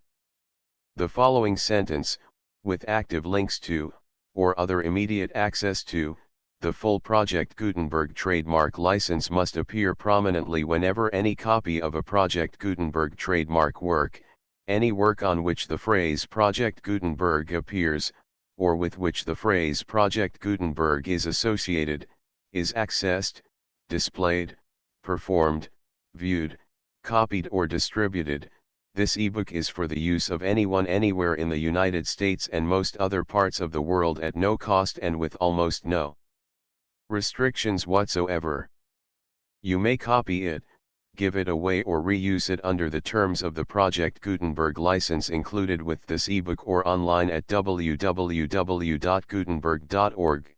The following sentence, with active links to, or other immediate access to, the full Project Gutenberg trademark license must appear prominently whenever any copy of a Project Gutenberg trademark work, any work on which the phrase Project Gutenberg appears, or with which the phrase Project Gutenberg is associated, is accessed, displayed, performed, viewed, copied or distributed. This ebook is for the use of anyone anywhere in the United States and most other parts of the world at no cost and with almost no restrictions whatsoever. You may copy it, give it away or reuse it under the terms of the Project Gutenberg license included with this ebook or online at www.gutenberg.org.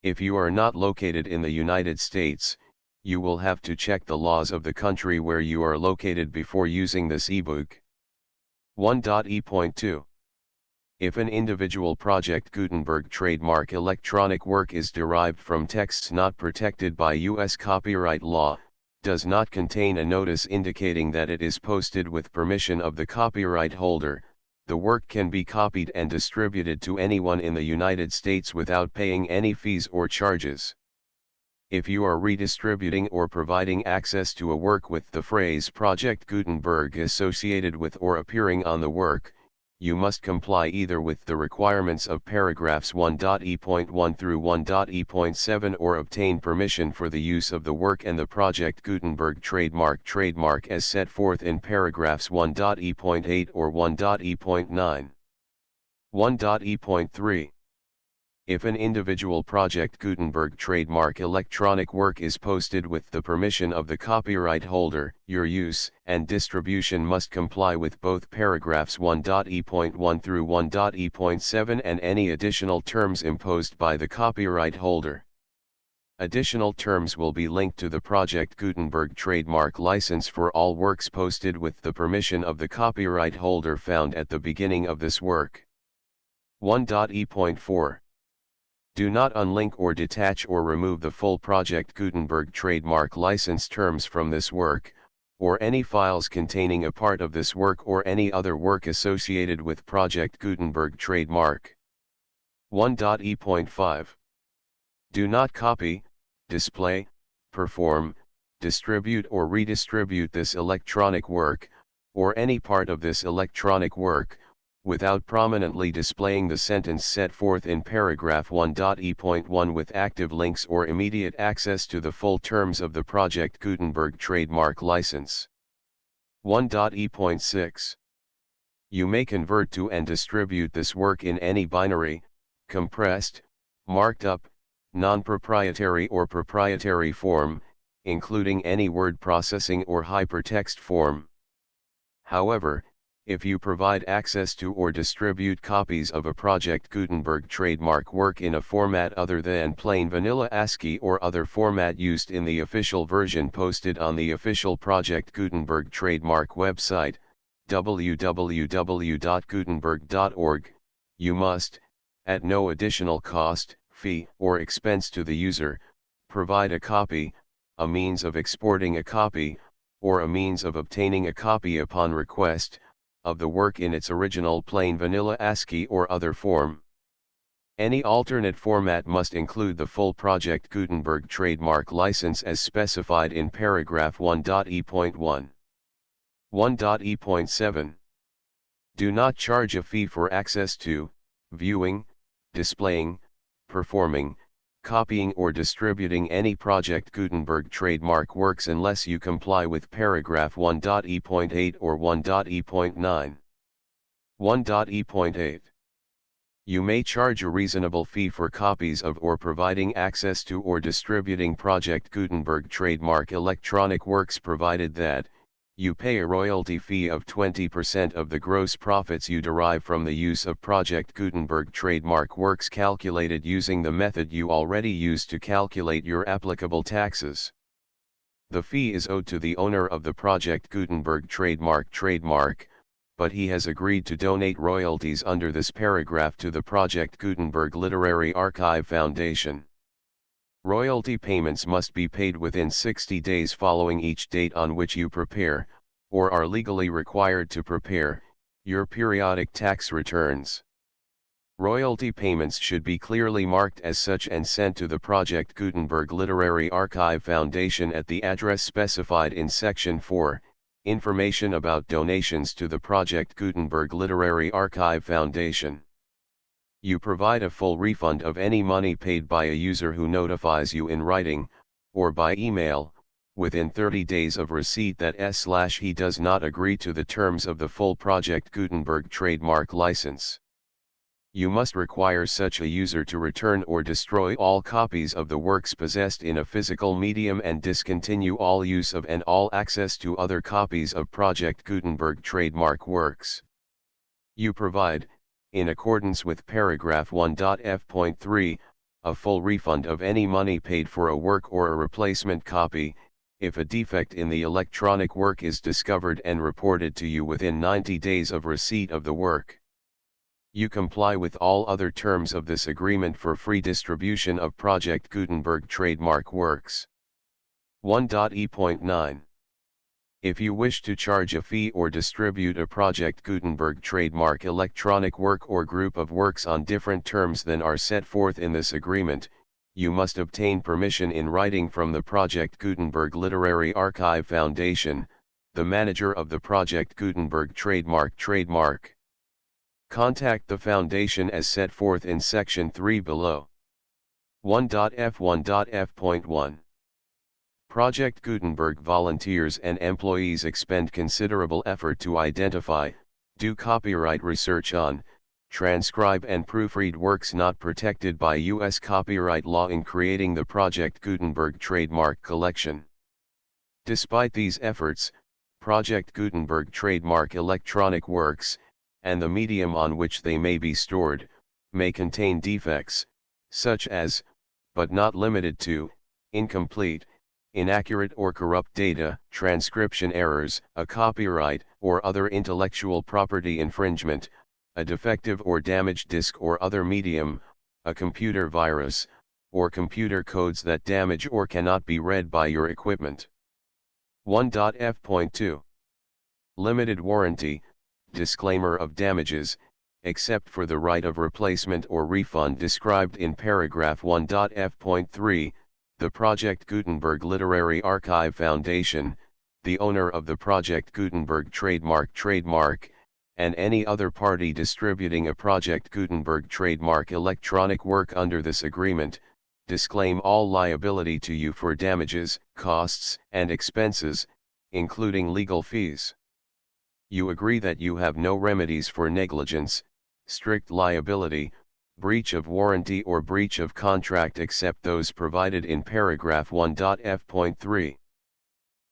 If you are not located in the United States, you will have to check the laws of the country where you are located before using this ebook. 1.e.2. If an individual Project Gutenberg trademark electronic work is derived from texts not protected by U.S. copyright law, does not contain a notice indicating that it is posted with permission of the copyright holder, the work can be copied and distributed to anyone in the United States without paying any fees or charges. If you are redistributing or providing access to a work with the phrase Project Gutenberg associated with or appearing on the work, you must comply either with the requirements of paragraphs 1.e.1 through 1.e.7 or obtain permission for the use of the work and the Project Gutenberg trademark as set forth in paragraphs 1.e.8 or 1.e.9. 1.e.3. If an individual Project Gutenberg trademark electronic work is posted with the permission of the copyright holder, your use and distribution must comply with both paragraphs 1.e.1 through 1.e.7 and any additional terms imposed by the copyright holder. Additional terms will be linked to the Project Gutenberg trademark license for all works posted with the permission of the copyright holder found at the beginning of this work. 1.e.4. Do not unlink or detach or remove the full Project Gutenberg trademark license terms from this work, or any files containing a part of this work or any other work associated with Project Gutenberg trademark. 1.e.5. Do not copy, display, perform, distribute or redistribute this electronic work, or any part of this electronic work, without prominently displaying the sentence set forth in paragraph 1.e.1 with active links or immediate access to the full terms of the Project Gutenberg trademark license. 1.e.6. You may convert to and distribute this work in any binary, compressed, marked up, non-proprietary or proprietary form, including any word processing or hypertext form. However, if you provide access to or distribute copies of a Project Gutenberg trademark work in a format other than plain vanilla ASCII or other format used in the official version posted on the official Project Gutenberg trademark website, www.gutenberg.org, you must, at no additional cost, fee, or expense to the user, provide a copy, a means of exporting a copy, or a means of obtaining a copy upon request, of the work in its original plain vanilla ASCII or other form. Any alternate format must include the full Project Gutenberg trademark license as specified in paragraph 1.e.1. 1.e.7. Do not charge a fee for access to, viewing, displaying, performing, copying or distributing any Project Gutenberg trademark works unless you comply with paragraph 1.e.8 or 1.e.9. 1.e.8. You may charge a reasonable fee for copies of or providing access to or distributing Project Gutenberg trademark electronic works provided that, you pay a royalty fee of 20% of the gross profits you derive from the use of Project Gutenberg trademark works calculated using the method you already use to calculate your applicable taxes. The fee is owed to the owner of the Project Gutenberg trademark, but he has agreed to donate royalties under this paragraph to the Project Gutenberg Literary Archive Foundation. Royalty payments must be paid within 60 days following each date on which you prepare, or are legally required to prepare, your periodic tax returns. Royalty payments should be clearly marked as such and sent to the Project Gutenberg Literary Archive Foundation at the address specified in Section 4, Information about donations to the Project Gutenberg Literary Archive Foundation. You provide a full refund of any money paid by a user who notifies you in writing, or by email, within 30 days of receipt that he does not agree to the terms of the full Project Gutenberg trademark license. You must require such a user to return or destroy all copies of the works possessed in a physical medium and discontinue all use of and all access to other copies of Project Gutenberg trademark works. You provide, in accordance with paragraph 1.f.3, a full refund of any money paid for a work or a replacement copy, if a defect in the electronic work is discovered and reported to you within 90 days of receipt of the work. You comply with all other terms of this agreement for free distribution of Project Gutenberg trademark works. 1.e.9. If you wish to charge a fee or distribute a Project Gutenberg trademark electronic work or group of works on different terms than are set forth in this agreement, you must obtain permission in writing from the Project Gutenberg Literary Archive Foundation, the manager of the Project Gutenberg trademark. Contact the Foundation as set forth in Section 3 below. 1.f.1.f.1. Project Gutenberg volunteers and employees expend considerable effort to identify, do copyright research on, transcribe and proofread works not protected by U.S. copyright law in creating the Project Gutenberg trademark collection. Despite these efforts, Project Gutenberg trademark electronic works, and the medium on which they may be stored, may contain defects, such as, but not limited to, incomplete, inaccurate or corrupt data, transcription errors, a copyright or other intellectual property infringement, a defective or damaged disk or other medium, a computer virus, or computer codes that damage or cannot be read by your equipment. 1.f.2. Limited warranty, disclaimer of damages, except for the right of replacement or refund described in paragraph 1.f.3, the Project Gutenberg Literary Archive Foundation, the owner of the Project Gutenberg trademark, and any other party distributing a Project Gutenberg trademark electronic work under this agreement, disclaim all liability to you for damages, costs, and expenses, including legal fees. You agree that you have no remedies for negligence, strict liability, breach of warranty or breach of contract except those provided in paragraph 1.f.3.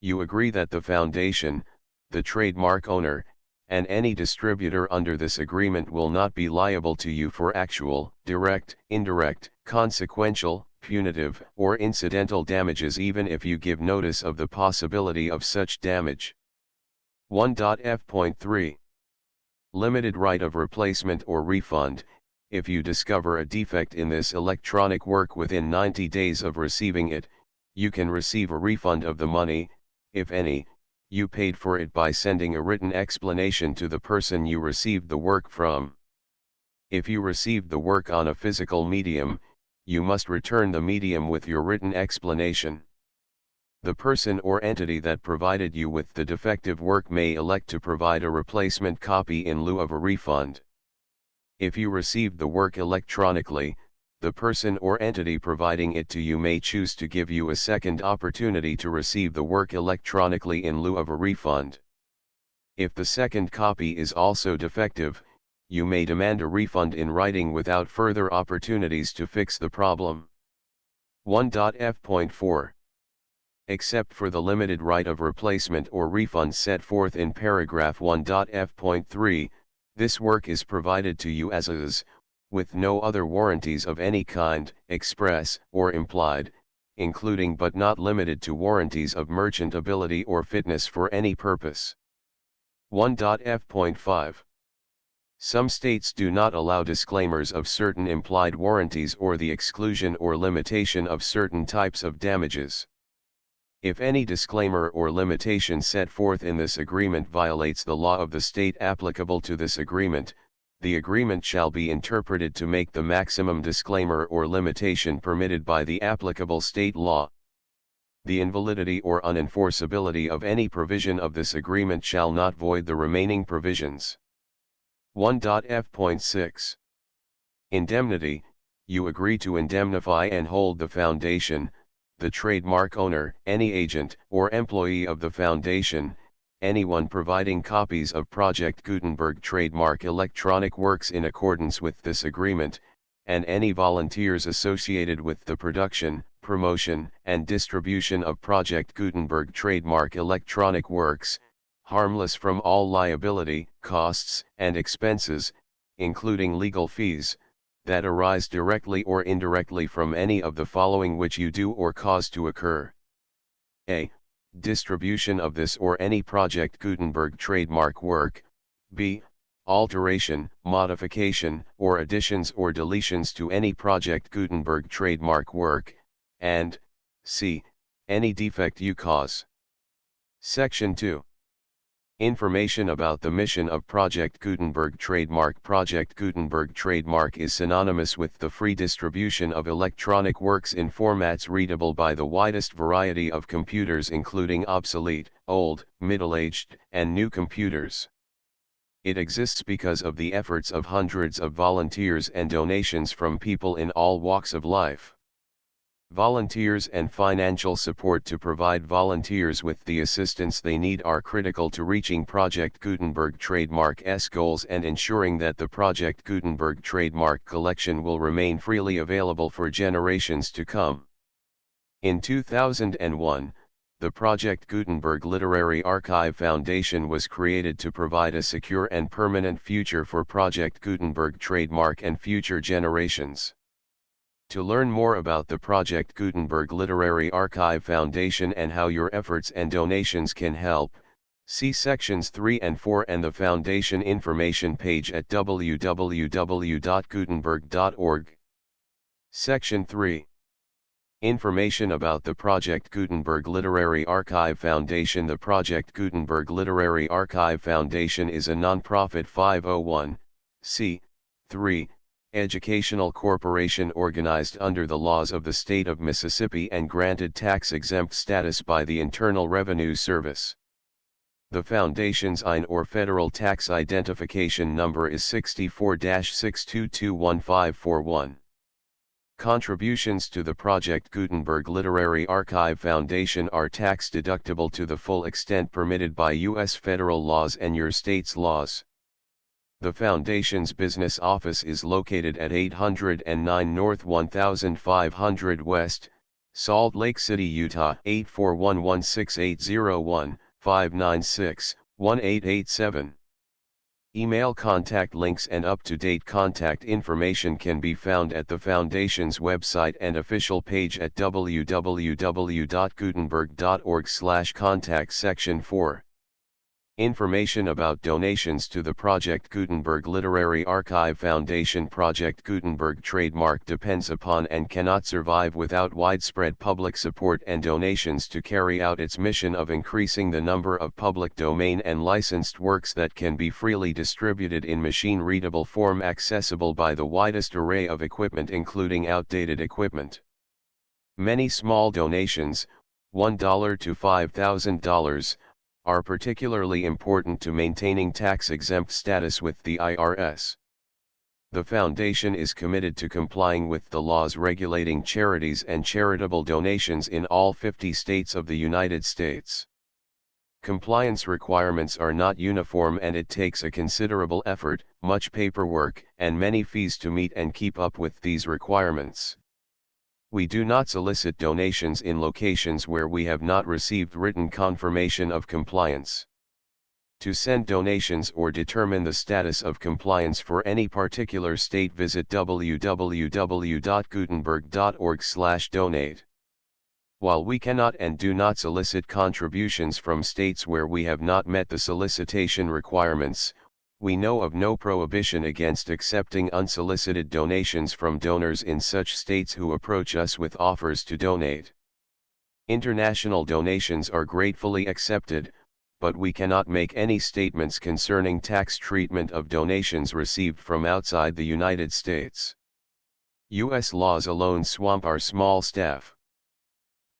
You agree that the foundation, the trademark owner, and any distributor under this agreement will not be liable to you for actual, direct, indirect, consequential, punitive, or incidental damages even if you give notice of the possibility of such damage. 1.f.3. Limited right of replacement or refund. If you discover a defect in this electronic work within 90 days of receiving it, you can receive a refund of the money, if any, you paid for it by sending a written explanation to the person you received the work from. If you received the work on a physical medium, you must return the medium with your written explanation. The person or entity that provided you with the defective work may elect to provide a replacement copy in lieu of a refund. If you received the work electronically, the person or entity providing it to you may choose to give you a second opportunity to receive the work electronically in lieu of a refund. If the second copy is also defective, you may demand a refund in writing without further opportunities to fix the problem. 1.f.4. Except for the limited right of replacement or refund set forth in paragraph 1.f.3, this work is provided to you as is, with no other warranties of any kind, express or implied, including but not limited to warranties of merchantability or fitness for any purpose. 1.f.5. Some states do not allow disclaimers of certain implied warranties or the exclusion or limitation of certain types of damages. If any disclaimer or limitation set forth in this agreement violates the law of the state applicable to this agreement, the agreement shall be interpreted to make the maximum disclaimer or limitation permitted by the applicable state law. The invalidity or unenforceability of any provision of this agreement shall not void the remaining provisions. 1.f.6. Indemnity. You agree to indemnify and hold the foundation, the trademark owner, any agent or employee of the foundation, anyone providing copies of Project Gutenberg trademark electronic works in accordance with this agreement, and any volunteers associated with the production, promotion, and distribution of Project Gutenberg trademark electronic works, harmless from all liability, costs, and expenses, including legal fees, that arise directly or indirectly from any of the following which you do or cause to occur. A. Distribution of this or any Project Gutenberg trademark work. B. Alteration, modification, or additions or deletions to any Project Gutenberg trademark work, and C. Any defect you cause. Section 2. Information about the mission of Project Gutenberg trademark. Project Gutenberg trademark is synonymous with the free distribution of electronic works in formats readable by the widest variety of computers including obsolete, old, middle-aged, and new computers. It exists because of the efforts of hundreds of volunteers and donations from people in all walks of life. Volunteers and financial support to provide volunteers with the assistance they need are critical to reaching Project Gutenberg trademark's goals and ensuring that the Project Gutenberg trademark collection will remain freely available for generations to come. In 2001, the Project Gutenberg Literary Archive Foundation was created to provide a secure and permanent future for Project Gutenberg trademark and future generations. To learn more about the Project Gutenberg Literary Archive Foundation and how your efforts and donations can help, see sections 3 and 4 and the Foundation information page at www.gutenberg.org. Section 3. Information about the Project Gutenberg Literary Archive Foundation. The Project Gutenberg Literary Archive Foundation is a non-profit 501(c)(3) educational corporation organized under the laws of the state of Mississippi and granted tax-exempt status by the Internal Revenue Service. The Foundation's IN or Federal Tax Identification Number is 64-6221541. Contributions to the Project Gutenberg Literary Archive Foundation are tax-deductible to the full extent permitted by U.S. federal laws and your state's laws. The Foundation's business office is located at 809 North 1500 West, Salt Lake City, Utah 841-16801-596-1887. Email contact links and up-to-date contact information can be found at the Foundation's website and official page at www.gutenberg.org/contact section 4. Information about donations to the Project Gutenberg Literary Archive Foundation. Project Gutenberg trademark depends upon and cannot survive without widespread public support and donations to carry out its mission of increasing the number of public domain and licensed works that can be freely distributed in machine-readable form accessible by the widest array of equipment including outdated equipment. Many small donations, $1 to $5,000, are particularly important to maintaining tax-exempt status with the IRS. The Foundation is committed to complying with the laws regulating charities and charitable donations in all 50 states of the United States. Compliance requirements are not uniform and it takes a considerable effort, much paperwork, and many fees to meet and keep up with these requirements. We do not solicit donations in locations where we have not received written confirmation of compliance. To send donations or determine the status of compliance for any particular state, visit www.gutenberg.org/donate. While we cannot and do not solicit contributions from states where we have not met the solicitation requirements, we know of no prohibition against accepting unsolicited donations from donors in such states who approach us with offers to donate. International donations are gratefully accepted, but we cannot make any statements concerning tax treatment of donations received from outside the United States. U.S. laws alone swamp our small staff.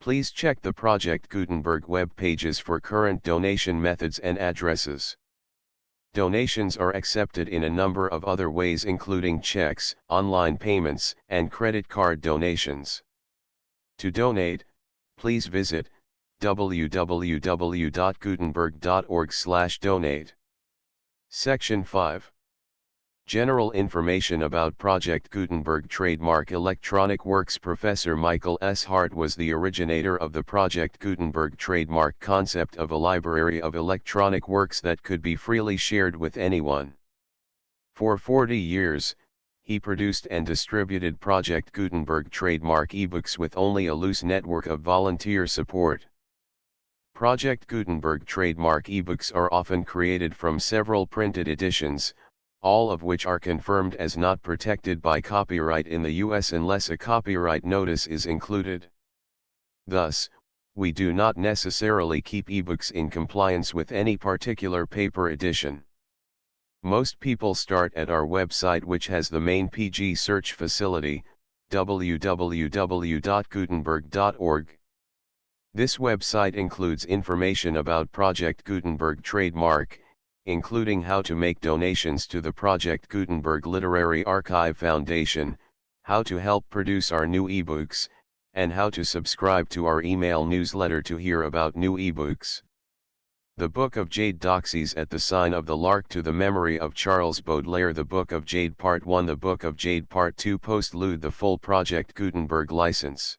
Please check the Project Gutenberg web pages for current donation methods and addresses. Donations are accepted in a number of other ways including checks, online payments, and credit card donations. To donate, please visit www.gutenberg.org/donate. Section 5. General information about Project Gutenberg trademark electronic works. Professor Michael S. Hart was the originator of the Project Gutenberg trademark concept of a library of electronic works that could be freely shared with anyone. For 40 years, he produced and distributed Project Gutenberg trademark ebooks with only a loose network of volunteer support. Project Gutenberg trademark ebooks are often created from several printed editions, all of which are confirmed as not protected by copyright in the U.S. unless a copyright notice is included. Thus, we do not necessarily keep ebooks in compliance with any particular paper edition. Most people start at our website, which has the main PG search facility, www.gutenberg.org. This website includes information about Project Gutenberg trademark, including how to make donations to the Project Gutenberg Literary Archive Foundation, how to help produce our new ebooks, and how to subscribe to our email newsletter to hear about new ebooks. The Book of Jade. Doxies at the Sign of the Lark to the memory of Charles Baudelaire. The Book of Jade Part 1. The Book of Jade Part 2. Postlude. The full Project Gutenberg license.